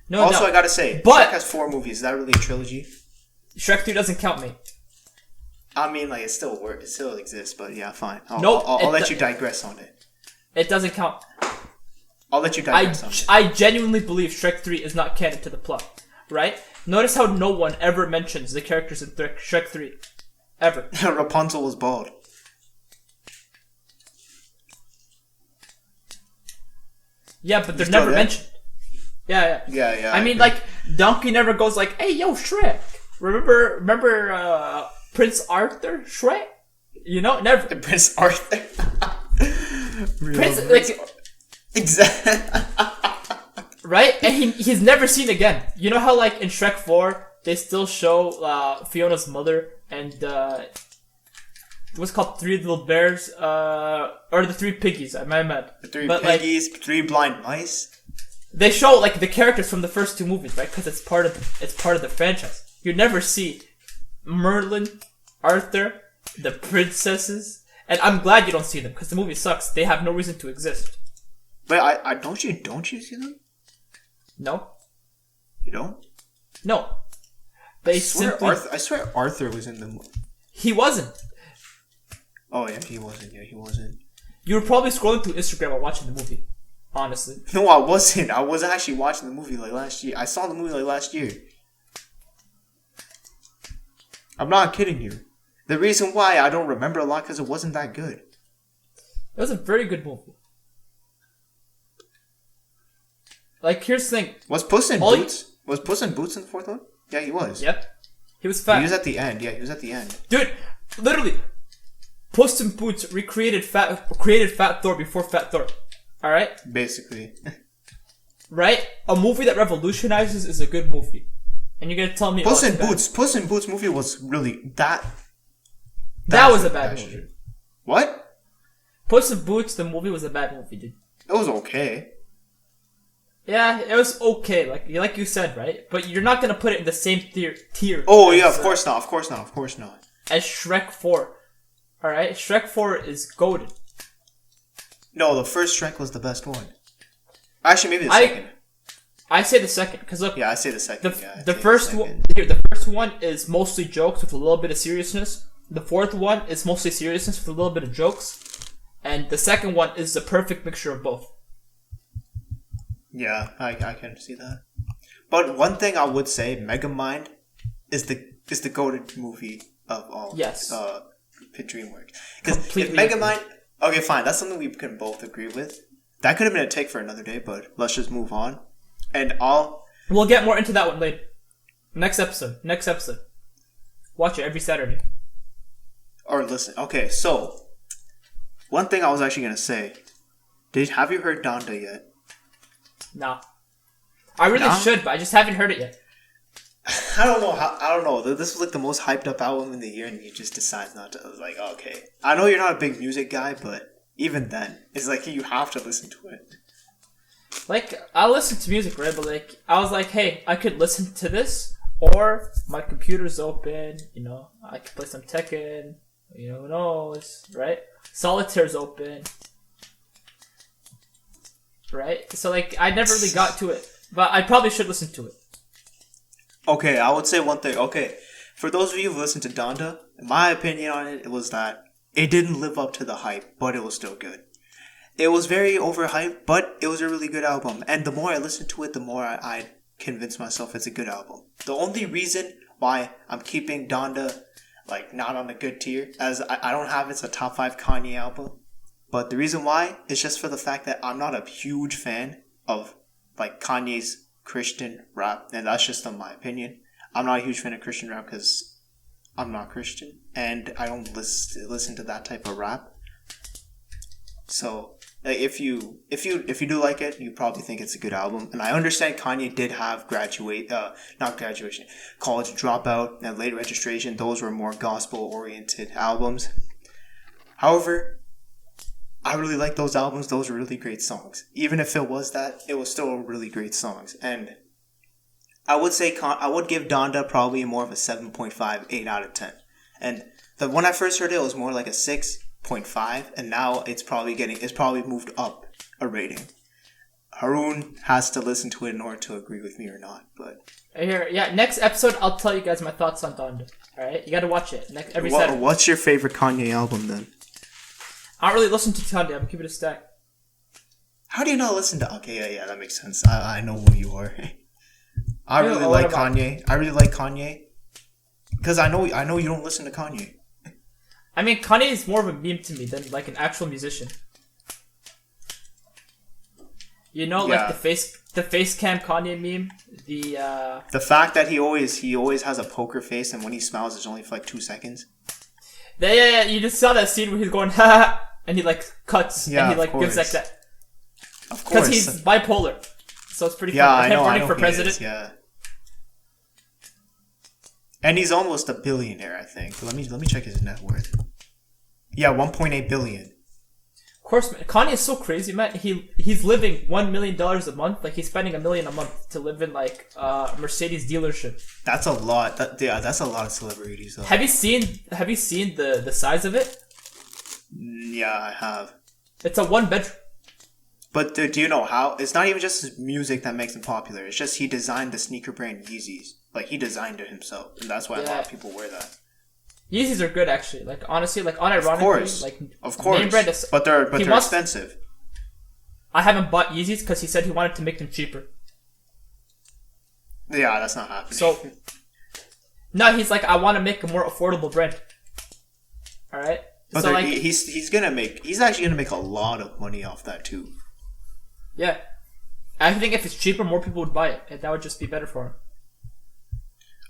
Speaker 2: No.
Speaker 1: Also,
Speaker 2: doubt.
Speaker 1: I gotta say,
Speaker 2: but
Speaker 1: Shrek has 4 movies. Is that really a trilogy?
Speaker 2: Shrek 2 doesn't count, me.
Speaker 1: I mean, like it still exists, but yeah, fine.
Speaker 2: I'll
Speaker 1: let you digress on it.
Speaker 2: It doesn't count.
Speaker 1: I'll let you digress on it.
Speaker 2: I genuinely believe Shrek 3 is not canon to the plot, right? Notice how no one ever mentions the characters in Shrek 3. Ever.
Speaker 1: Rapunzel was bald.
Speaker 2: Yeah, but they're never mentioned. Yeah. I mean, like, Donkey never goes like, hey, yo, Shrek. Remember Prince Arthur? Shrek? You know, never.
Speaker 1: Prince Arthur.
Speaker 2: Prince, like,
Speaker 1: exactly.
Speaker 2: Right? And he's never seen again. You know how, like, in Shrek 4, they still show Fiona's mother and what's called 3 little bears, or the 3 piggies, I meant.
Speaker 1: The 3 piggies, like, 3 blind mice.
Speaker 2: They show, like, the characters from the first 2 movies, right? Because it's part of the franchise. You never see Merlin, Arthur, the princesses, and I'm glad you don't see them because the movie sucks. They have no reason to exist.
Speaker 1: But I don't you see them?
Speaker 2: No.
Speaker 1: You don't?
Speaker 2: No.
Speaker 1: I swear Arthur was in the movie.
Speaker 2: He wasn't.
Speaker 1: Oh yeah, he wasn't.
Speaker 2: You were probably scrolling through Instagram while watching the movie. Honestly.
Speaker 1: No, I wasn't. I was actually watching the movie like last year. I saw the movie like last year. I'm not kidding you. The reason why I don't remember a lot because it wasn't that good.
Speaker 2: It was a very good movie. Like, here's the thing.
Speaker 1: Was Puss in Boots? Was Puss in Boots in the 4th one? Yeah, he was.
Speaker 2: Yep. He was fat.
Speaker 1: He was at the end. Yeah, he was at the end.
Speaker 2: Dude, literally, Puss in Boots created Fat Thor before Fat Thor. All right.
Speaker 1: Basically.
Speaker 2: Right. A movie that revolutionizes is a good movie. And you're gonna tell me
Speaker 1: Puss in Boots movie was really that
Speaker 2: was a bad movie.
Speaker 1: What?
Speaker 2: Puss in Boots, the movie was a bad movie, dude.
Speaker 1: It was okay.
Speaker 2: Yeah, it was okay, like you said, right? But you're not gonna put it in the same tier.
Speaker 1: Oh yeah, of course not. Of course not. Of course not.
Speaker 2: As Shrek 4. All right, Shrek 4 is goated.
Speaker 1: No, the first Shrek was the best one. Actually, maybe the second.
Speaker 2: I say the second because look.
Speaker 1: Yeah, I say the second.
Speaker 2: The first one is mostly jokes with a little bit of seriousness. The fourth one is mostly seriousness with a little bit of jokes, and the second one is the perfect mixture of both.
Speaker 1: Yeah, I can see that. But one thing I would say, Megamind is the goated movie of all.
Speaker 2: Yes.
Speaker 1: DreamWorks. Because if Megamind, okay, fine, that's something we can both agree with. That could have been a take for another day, but let's just move on. And
Speaker 2: we'll get more into that one later. Next episode. Watch it every Saturday.
Speaker 1: Or listen. Okay, so one thing I was actually gonna say. Have you heard Donda yet?
Speaker 2: No. I really should, but I just haven't heard it yet.
Speaker 1: I don't know. This was like the most hyped up album in the year, and you just decide not to. I was like, okay. I know you're not a big music guy, but even then, it's like you have to listen to it.
Speaker 2: Like, I listen to music, right? But like, I was like, hey, I could listen to this, or my computer's open. I could play some Tekken. Who knows, right? Solitaire's open. Right? So, like, I never really got to it. But I probably should listen to it.
Speaker 1: Okay, I would say one thing. Okay, for those of you who listened to Donda, my opinion on it was that it didn't live up to the hype, but it was still good. It was very overhyped, but it was a really good album. And the more I listened to it, the more I convinced myself it's a good album. The only reason why I'm keeping Donda, like, not on a good tier, as I don't have it's a top 5 Kanye album. But the reason why is just for the fact that I'm not a huge fan of, like, Kanye's Christian rap. And that's just my opinion. I'm not a huge fan of Christian rap because I'm not Christian. And I don't listen to that type of rap. So, like, if you do like it, you probably think it's a good album. And I understand Kanye did have college dropout and late registration. Those were more gospel-oriented albums. However, I really like those albums. Those were really great songs. Even if it was that, it was still really great songs. And I would say I would give Donda probably more of a 7.5, 8 out of 10. And when I first heard it, it was more like a 6.5, and now it's probably moved up a rating. Haroon has to listen to it in order to agree with me or not. But
Speaker 2: next episode I'll tell you guys my thoughts on Donda. All right, you got to watch it every Saturday.
Speaker 1: What's your favorite Kanye album then?
Speaker 2: I don't really listen to Kanye. I'm keeping it a stack.
Speaker 1: How do you not listen to? Okay, yeah, that makes sense. I know who you are. I really like Kanye because I know you don't listen to Kanye.
Speaker 2: I mean, Kanye is more of a meme to me than like an actual musician. Like the face cam Kanye meme. The
Speaker 1: fact that he always has a poker face, and when he smiles, it's only for like 2 seconds.
Speaker 2: Yeah. You just saw that scene where he's going ha, and he like cuts, and he like gives like that.
Speaker 1: Of course,
Speaker 2: because he's bipolar, so it's pretty.
Speaker 1: Yeah,
Speaker 2: funny.
Speaker 1: I know.
Speaker 2: Running for president.
Speaker 1: Yeah. And he's almost a billionaire, I think. Let me check his net worth. Yeah, 1.8 billion.
Speaker 2: Of course, man. Kanye is so crazy, man. He's living $1 million a month. Like, he's spending $1 million a month to live in like a Mercedes dealership. That's
Speaker 1: a lot. That's a lot of celebrities. Though.
Speaker 2: Have you seen the size of it?
Speaker 1: Yeah, I have.
Speaker 2: It's a 1-bedroom.
Speaker 1: But do you know how? It's not even just his music that makes him popular. It's just he designed the sneaker brand Yeezys. Like, he designed it himself, and that's why a lot of people wear that.
Speaker 2: Yeezys are good, actually. Like, honestly, like, unironically,
Speaker 1: of course. Name brand is, but they're expensive.
Speaker 2: I haven't bought Yeezys because he said he wanted to make them cheaper.
Speaker 1: Yeah, that's not happening.
Speaker 2: So, no, he's like, I want to make a more affordable brand. All right.
Speaker 1: But
Speaker 2: so like,
Speaker 1: he's actually gonna make a lot of money off that too.
Speaker 2: Yeah, I think if it's cheaper, more people would buy it, and that would just be better for him.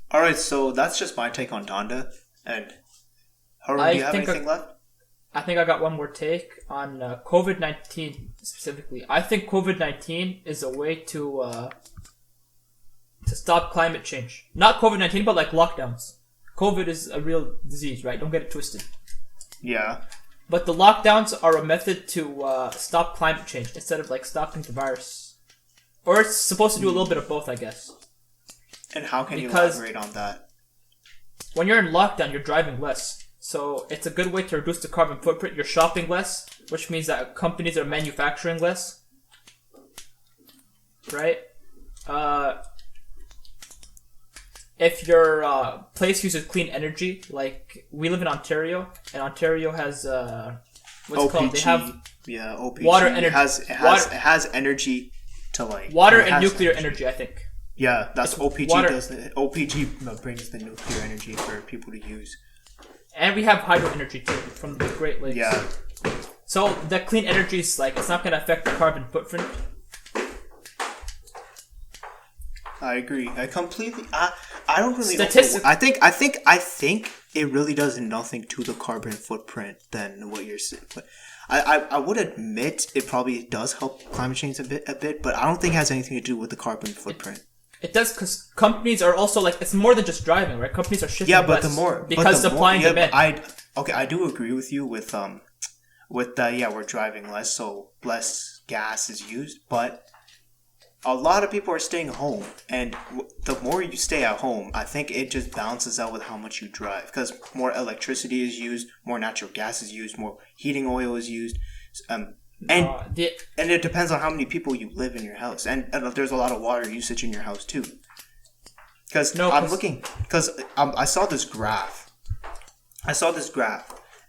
Speaker 1: All right, so that's just my take on Donda. And Haroon, do you have anything left?
Speaker 2: I think I got one more take on COVID-19 specifically. I think COVID-19 is a way to stop climate change. Not COVID-19, but like lockdowns. COVID is a real disease, right? Don't get it twisted.
Speaker 1: Yeah.
Speaker 2: But the lockdowns are a method to stop climate change instead of like stopping the virus. Or it's supposed to do a little bit of both, I guess.
Speaker 1: And how can you elaborate on that?
Speaker 2: When you're in lockdown, you're driving less. So it's a good way to reduce the carbon footprint. You're shopping less, which means that companies are manufacturing less. Right? If your place uses clean energy, like we live in Ontario, and Ontario has what's
Speaker 1: OPG,
Speaker 2: it called? They have
Speaker 1: OPG.
Speaker 2: Water energy.
Speaker 1: It has energy to like
Speaker 2: water and nuclear energy. I think.
Speaker 1: Yeah, that's
Speaker 2: It's
Speaker 1: OPG.
Speaker 2: water.
Speaker 1: OPG brings the nuclear energy for people to use.
Speaker 2: And we have hydro energy too from the Great Lakes.
Speaker 1: Yeah.
Speaker 2: So the clean energy is like it's not going to affect the carbon footprint.
Speaker 1: I agree. I completely. I don't really.
Speaker 2: Statistic-
Speaker 1: I think it really does nothing to the carbon footprint than what you're saying. But I would admit it probably does help climate change a bit, but I don't think it has anything to do with the carbon footprint.
Speaker 2: It does because companies are also like it's more than just driving, right? Companies are shifting.
Speaker 1: Yeah, but
Speaker 2: less because supply and demand.
Speaker 1: I do agree with you with we're driving less, so less gas is used, but a lot of people are staying home, and the more you stay at home, I think it just balances out with how much you drive, because more electricity is used, more natural gas is used, more heating oil is used, and it depends on how many people you live in your house, and there's a lot of water usage in your house too. Because I saw this graph.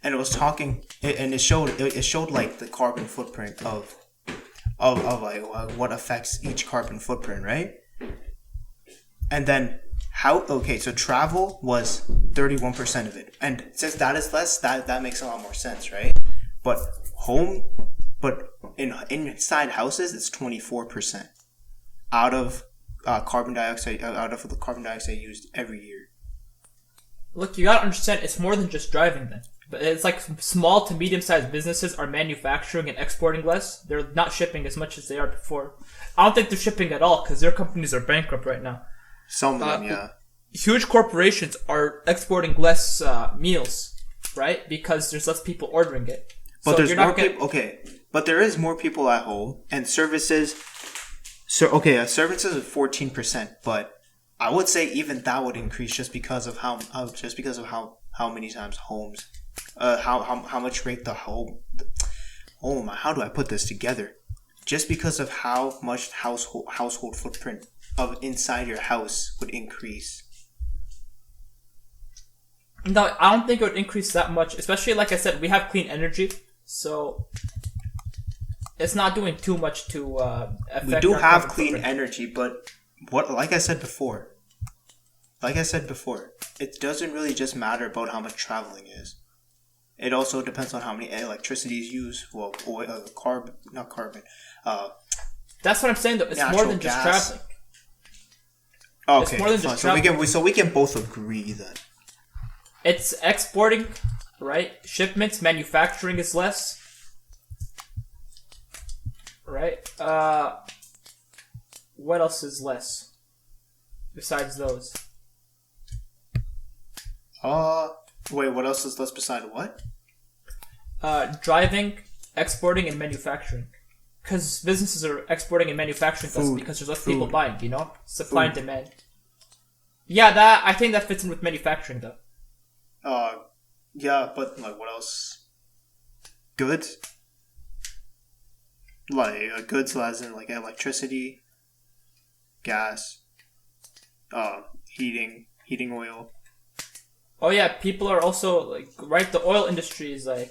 Speaker 1: And it was talking, and it showed like the carbon footprint of like what affects each carbon footprint, right? And then so travel was 31% of it, and since that is less, that makes a lot more sense, right? But inside houses, it's 24% out of the carbon dioxide used every year.
Speaker 2: Look, you gotta understand, it's more than just driving then. But it's like small to medium-sized businesses are manufacturing and exporting less. They're not shipping as much as they are before. I don't think they're shipping at all because their companies are bankrupt right now.
Speaker 1: Some of them, yeah.
Speaker 2: Huge corporations are exporting less meals, right? Because there's less people ordering it.
Speaker 1: But there's more people. Okay, but there is more people at home, and services. Services is 14%, but I would say even that would increase just because of how many times homes. How much rate the home? How do I put this together? Just because of how much household footprint of inside your house would increase.
Speaker 2: No, I don't think it would increase that much. Especially, like I said, we have clean energy, so it's not doing too much to affect.
Speaker 1: We do have clean energy, but like I said before, it doesn't really just matter about how much traveling is. It also depends on how many electricity is used. Well, not carbon.
Speaker 2: That's what I'm saying, though. It's more than just traveling.
Speaker 1: Okay,
Speaker 2: it's more than just traveling.
Speaker 1: So we can both agree then.
Speaker 2: It's exporting, right? Shipments, manufacturing is less, right? What else is less besides those?
Speaker 1: Wait, what else is less beside what?
Speaker 2: Driving, exporting, and manufacturing. Because businesses are exporting and manufacturing less because there's less people buying, you know? Supply and demand. Yeah, I think that fits in with manufacturing, though.
Speaker 1: Yeah, but like what else? Goods? Like goods as in like electricity, gas, heating oil.
Speaker 2: Oh yeah, people are also like, right, the oil industry is like,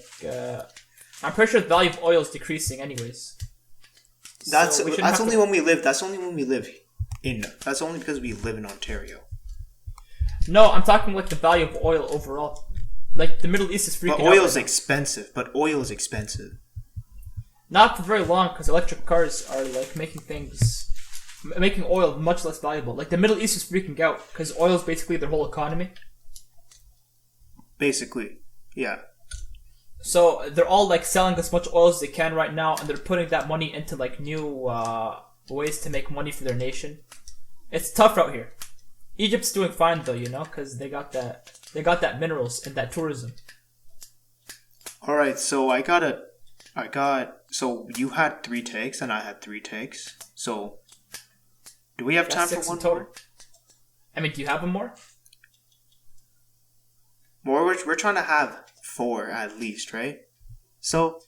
Speaker 2: I'm pretty sure the value of oil is decreasing anyways.
Speaker 1: That's only when we live in, that's only because we live in Ontario.
Speaker 2: No, I'm talking like the value of oil overall. Like the Middle East is freaking out.
Speaker 1: But oil is expensive.
Speaker 2: Not for very long, because electric cars are like making oil much less valuable. Like the Middle East is freaking out because oil is basically their whole economy.
Speaker 1: Basically, yeah.
Speaker 2: So they're all like selling as much oil as they can right now, and they're putting that money into like new ways to make money for their nation. It's tough out here. Egypt's doing fine though, you know, because they got that minerals and that tourism.
Speaker 1: All right, so so you had 3 takes and I had 3 takes. So
Speaker 3: Do we have
Speaker 2: That's
Speaker 3: time for
Speaker 2: 6
Speaker 3: one
Speaker 2: in total.
Speaker 3: more?
Speaker 2: I mean, do you have one more?
Speaker 3: We're trying to have 4 at least, right? So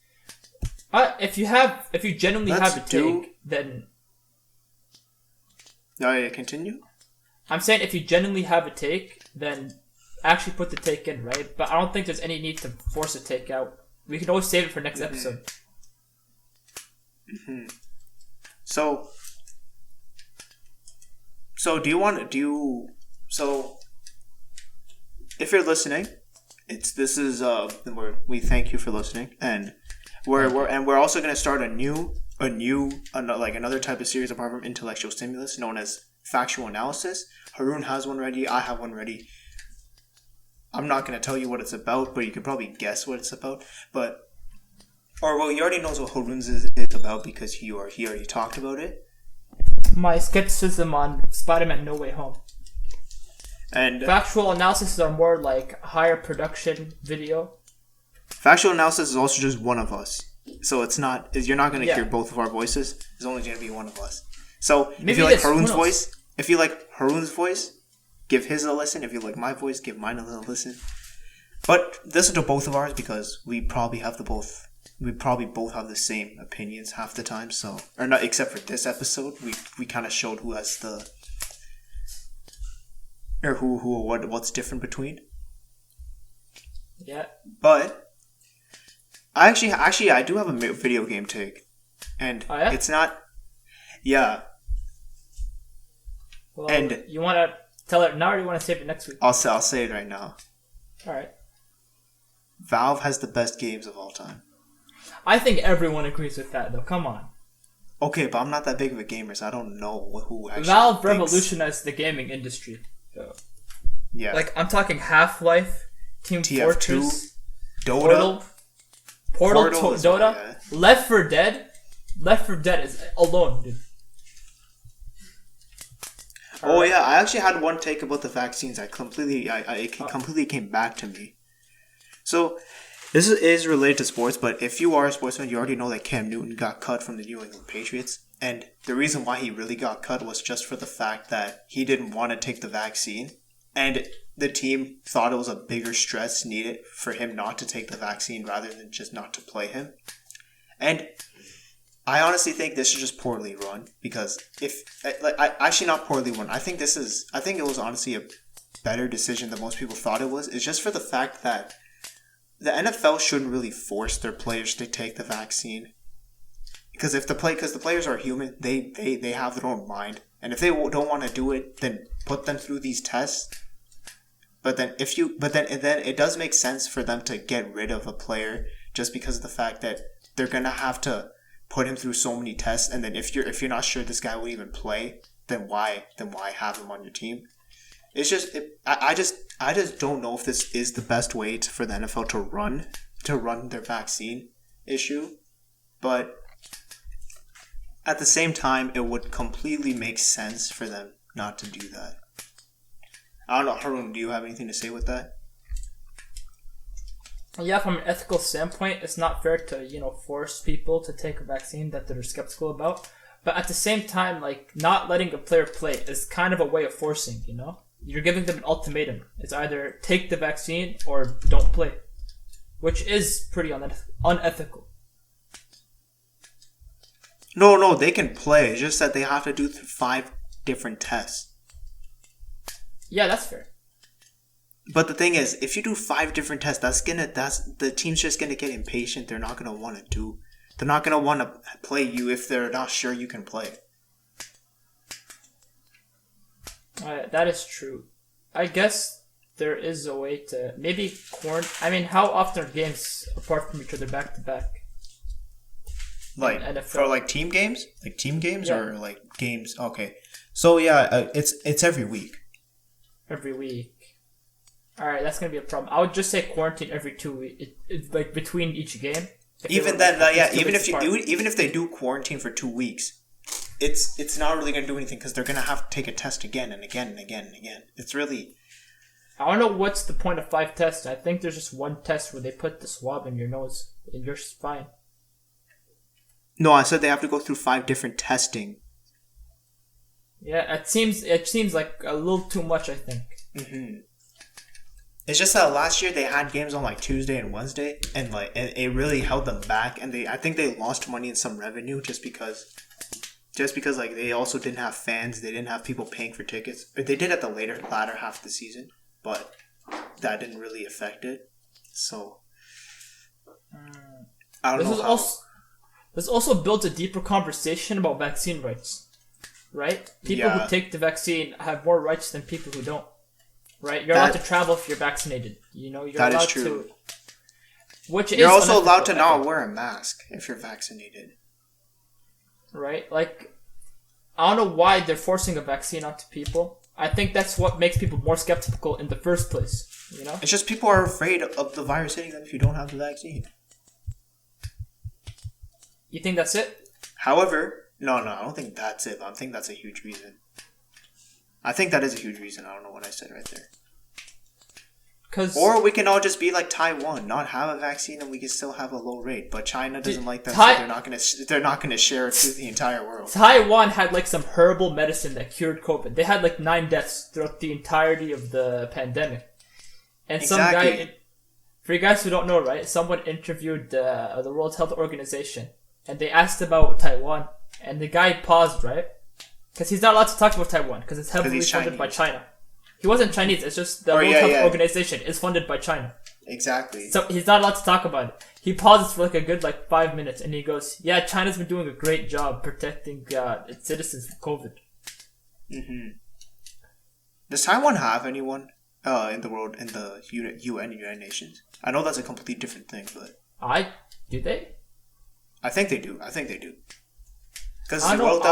Speaker 2: If you genuinely
Speaker 3: Let's
Speaker 2: have a
Speaker 3: do-
Speaker 2: take, then
Speaker 3: oh yeah, continue.
Speaker 2: I'm saying if you genuinely have a take, then actually put the take in, right? But I don't think there's any need to force a take out. We can always save it for next episode.
Speaker 3: So if you're listening, we thank you for listening, and we're also going to start another type of series apart from intellectual stimulus known as factual analysis. Haroon has one ready. I have one ready. I'm not going to tell you what it's about, but you can probably guess what it's about. You already knows what Haroon's is about because he already talked about it.
Speaker 2: My skepticism on Spider-Man No Way Home.
Speaker 3: And
Speaker 2: factual analysis are more like higher production video.
Speaker 3: Factual analysis is also just one of us. So you're not going to hear both of our voices. It's only going to be one of us. So if you like Haroon's voice, give his a listen. If you like my voice, give mine a little listen. But listen to both of ours because we probably both have the same opinions half the time. So, or not, except for this episode, we kind of showed who has what's different between.
Speaker 2: Yeah.
Speaker 3: But actually, I do have a video game take, and it's not. Yeah.
Speaker 2: Well, and you want to tell it now, or do you want to save it next week?
Speaker 3: I'll say it right now.
Speaker 2: All right.
Speaker 3: Valve has the best games of all time.
Speaker 2: I think everyone agrees with that, though. Come on.
Speaker 3: Okay, but I'm not that big of a gamer, so I don't know who actually.
Speaker 2: Valve revolutionized the gaming industry. So.
Speaker 3: Yeah.
Speaker 2: Like, I'm talking Half-Life, Team
Speaker 3: TF2,
Speaker 2: Fortress,
Speaker 3: Dota.
Speaker 2: Portal Dota, Left 4 Dead. Left 4 Dead is alone, dude.
Speaker 3: Oh yeah, I actually had one take about the vaccines. It completely came back to me. So, this is related to sports, but if you are a sportsman, you already know that Cam Newton got cut from the New England Patriots. And the reason why he really got cut was just for the fact that he didn't want to take the vaccine. And the team thought it was a bigger stress needed for him not to take the vaccine rather than just not to play him. And I honestly think this is just poorly run because actually not poorly run. I think it was honestly a better decision than most people thought it was. It's just for the fact that the NFL shouldn't really force their players to take the vaccine. Because the players are human, they have their own mind, and if they don't want to do it, then put them through these tests. But then it does make sense for them to get rid of a player just because of the fact that they're gonna have to put him through so many tests, and then if you're not sure this guy will even play, then why have him on your team? It's just I just don't know if this is the best way for the NFL to run their vaccine issue, but at the same time, it would completely make sense for them not to do that. I don't know, Haroon, do you have anything to say with that?
Speaker 2: Yeah, from an ethical standpoint, it's not fair to, force people to take a vaccine that they're skeptical about. But at the same time, like, not letting a player play is kind of a way of forcing, You're giving them an ultimatum. It's either take the vaccine or don't play. Which is pretty unethical.
Speaker 3: No, they can play. It's just that they have to do 5 different tests.
Speaker 2: Yeah, that's fair.
Speaker 3: But the thing is, if you do 5 different tests, the team's just gonna get impatient. They're not gonna want to play you if they're not sure you can play.
Speaker 2: That is true. I guess there is a way to maybe how often are games apart from each other back to back?
Speaker 3: Like for like team games, or like games. Okay, so yeah, it's every week.
Speaker 2: Every week. All right, that's gonna be a problem. I would just say quarantine every 2 weeks, like between each game.
Speaker 3: Even if they do quarantine for 2 weeks, it's not really gonna do anything because they're gonna have to take a test again and again and again and again. It's really.
Speaker 2: I don't know what's the point of 5 tests. I think there's just one test where they put the swab in your nose and you're fine.
Speaker 3: No, I said they have to go through 5 different testing.
Speaker 2: Yeah, it seems like a little too much, I think.
Speaker 3: It's just that last year they had games on like Tuesday and Wednesday, and like it really held them back. And I think they lost money in some revenue just because like they also didn't have fans, they didn't have people paying for tickets. But they did at the latter half of the season, but that didn't really affect it. So I don't know.
Speaker 2: This also builds a deeper conversation about vaccine rights, right? People who take the vaccine have more rights than people who don't, right? You're allowed to travel if you're vaccinated. You know, you're allowed to.
Speaker 3: You're also allowed to not wear a mask if you're vaccinated.
Speaker 2: Right? Like, I don't know why they're forcing a vaccine onto people. I think that's what makes people more skeptical in the first place, you know?
Speaker 3: It's just people are afraid of the virus hitting them if you don't have the vaccine.
Speaker 2: You think that's it?
Speaker 3: However, no, I don't think that's it. I think that's a huge reason. I think that is a huge reason. I don't know what I said right there. Or we can all just be like Taiwan, not have a vaccine, and we can still have a low rate. But China doesn't like that, so they're not gonna share it to the entire world.
Speaker 2: Taiwan had like some herbal medicine that cured COVID. They had like 9 deaths throughout the entirety of the pandemic. And some guy, for you guys who don't know, right? Someone interviewed the World Health Organization, and they asked about Taiwan, and the guy paused, right? Because he's not allowed to talk about Taiwan because it's heavily funded by China. He wasn't Chinese. It's just the World Health Organization is funded by China.
Speaker 3: Exactly.
Speaker 2: So he's not allowed to talk about it. He pauses for like a good 5 minutes, and he goes, "Yeah, China's been doing a great job protecting its citizens from COVID."
Speaker 3: Does Taiwan have anyone in the world in the UN United Nations? I know that's a completely different thing, but
Speaker 2: do they?
Speaker 3: I think they do. Because World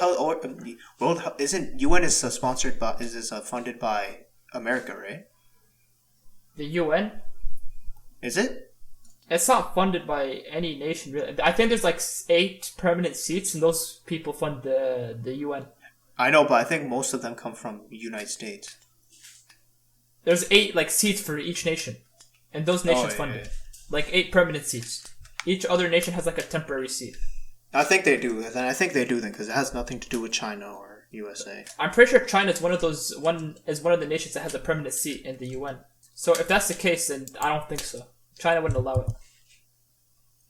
Speaker 3: Health isn't UN is sponsored by funded by America, right?
Speaker 2: The UN?
Speaker 3: Is it?
Speaker 2: It's not funded by any nation, really. I think there's 8 permanent seats, and those people fund the UN.
Speaker 3: I know, but I think most of them come from the United States.
Speaker 2: There's 8 seats for each nation, and those nations fund it. 8 permanent seats. Each other nation has a temporary seat.
Speaker 3: I think they do. Then because it has nothing to do with China or USA.
Speaker 2: I'm pretty sure China is one of the nations that has a permanent seat in the UN. So if that's the case, then I don't think so. China wouldn't allow it.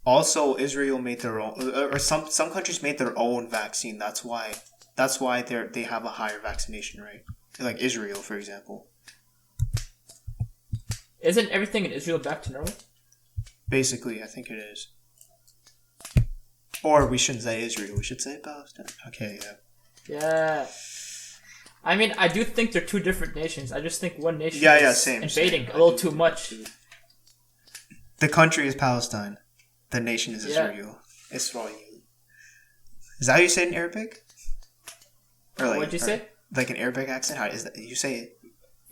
Speaker 3: Also, Israel made their own, or some countries made their own vaccine. That's why they have a higher vaccination rate. Like Israel, for example.
Speaker 2: Isn't everything in Israel back to normal?
Speaker 3: Basically, I think it is. Or we shouldn't say Israel. We should say Palestine. Okay, yeah.
Speaker 2: Yeah. I mean, I do think they're 2 different nations. I just think one nation is invading a little too much.
Speaker 3: The country is Palestine. The nation is Israel. Israel. Is that how you say it in Arabic? Or
Speaker 2: what'd you say?
Speaker 3: Like an Arabic accent? How is that? You say it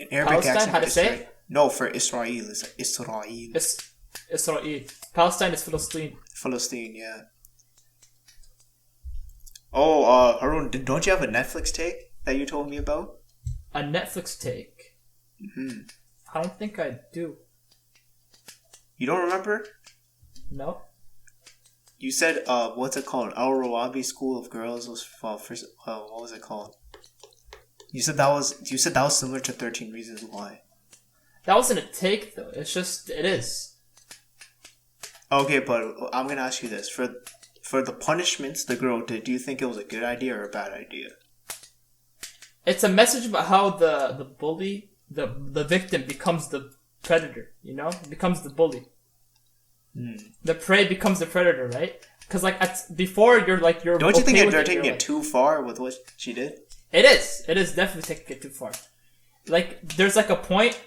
Speaker 3: in Arabic
Speaker 2: Palestine,
Speaker 3: accent?
Speaker 2: How to say it?
Speaker 3: No, for Israel, it's like Israel.
Speaker 2: Israel. Palestine is Palestine.
Speaker 3: Palestine, yeah. Oh, Haroon, don't you have a Netflix take that you told me about?
Speaker 2: A Netflix take? I don't think I do.
Speaker 3: You don't remember?
Speaker 2: No.
Speaker 3: You said, what's it called? Al Rawabi School of Girls was what was it called? You said that was similar to 13 Reasons Why.
Speaker 2: That wasn't a take though. It's just it is.
Speaker 3: Okay, but I'm gonna ask you this: for the punishments the girl did, do you think it was a good idea or a bad idea?
Speaker 2: It's a message about how the bully, the victim becomes the predator. You know, becomes the bully. The prey becomes the predator, right? Because before you're.
Speaker 3: Don't you think they're taking it too far with what she did?
Speaker 2: It is. It is definitely taking it too far. There's a point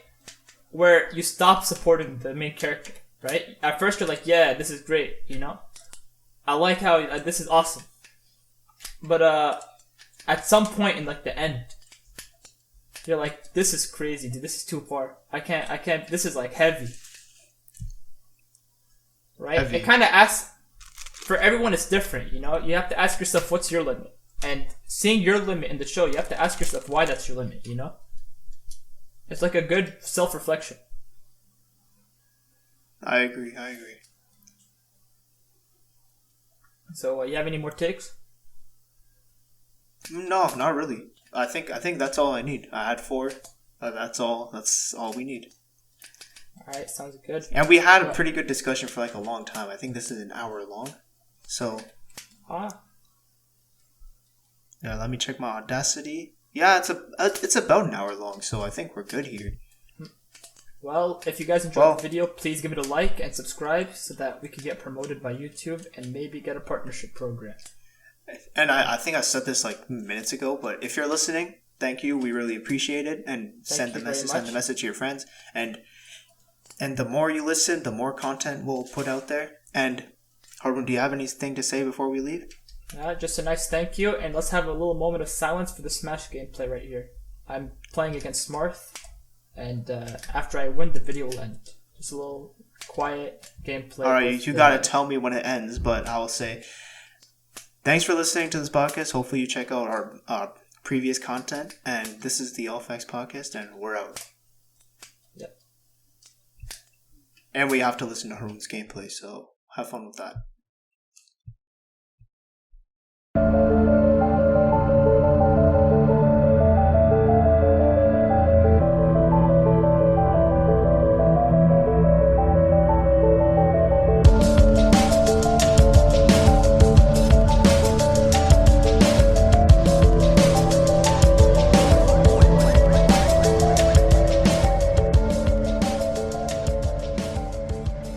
Speaker 2: where you stop supporting the main character, right? At first you're yeah, this is great, you know? I like how this is awesome. But at some point in the end, you're this is crazy, dude. This is too far. I can't. This is heavy, right? Heavy. It kind of asks for everyone. It's different, you know. You have to ask yourself, what's your limit? And seeing your limit in the show, you have to ask yourself why that's your limit, you know? It's a good self-reflection.
Speaker 3: I agree.
Speaker 2: So, you have any more takes?
Speaker 3: No, not really. I think that's all I need. I had 4. That's all. That's all we need.
Speaker 2: All right, sounds good.
Speaker 3: And we had a pretty good discussion for like a long time. I think this is an hour long. So. Yeah, let me check my Audacity. Yeah, it's about an hour long, so I think we're good here.
Speaker 2: Well, if you guys enjoyed the video, please give it a like and subscribe so that we can get promoted by YouTube and maybe get a partnership program.
Speaker 3: And I think I said this like minutes ago, but if you're listening, thank you. We really appreciate it, and send the message to your friends. And the more you listen, the more content we'll put out there. And Haroon, do you have anything to say before we leave?
Speaker 2: Just a nice thank you, and let's have a little moment of silence for the Smash gameplay right here. I'm playing against Smarth, and after I win, the video will end. Just a little quiet gameplay.
Speaker 3: Alright, you gotta tell me when it ends, but I will say, thanks for listening to this podcast. Hopefully you check out our previous content, and this is the All Facts Podcast, and we're out. Yep. And we have to listen to Haroon's gameplay, so have fun with that.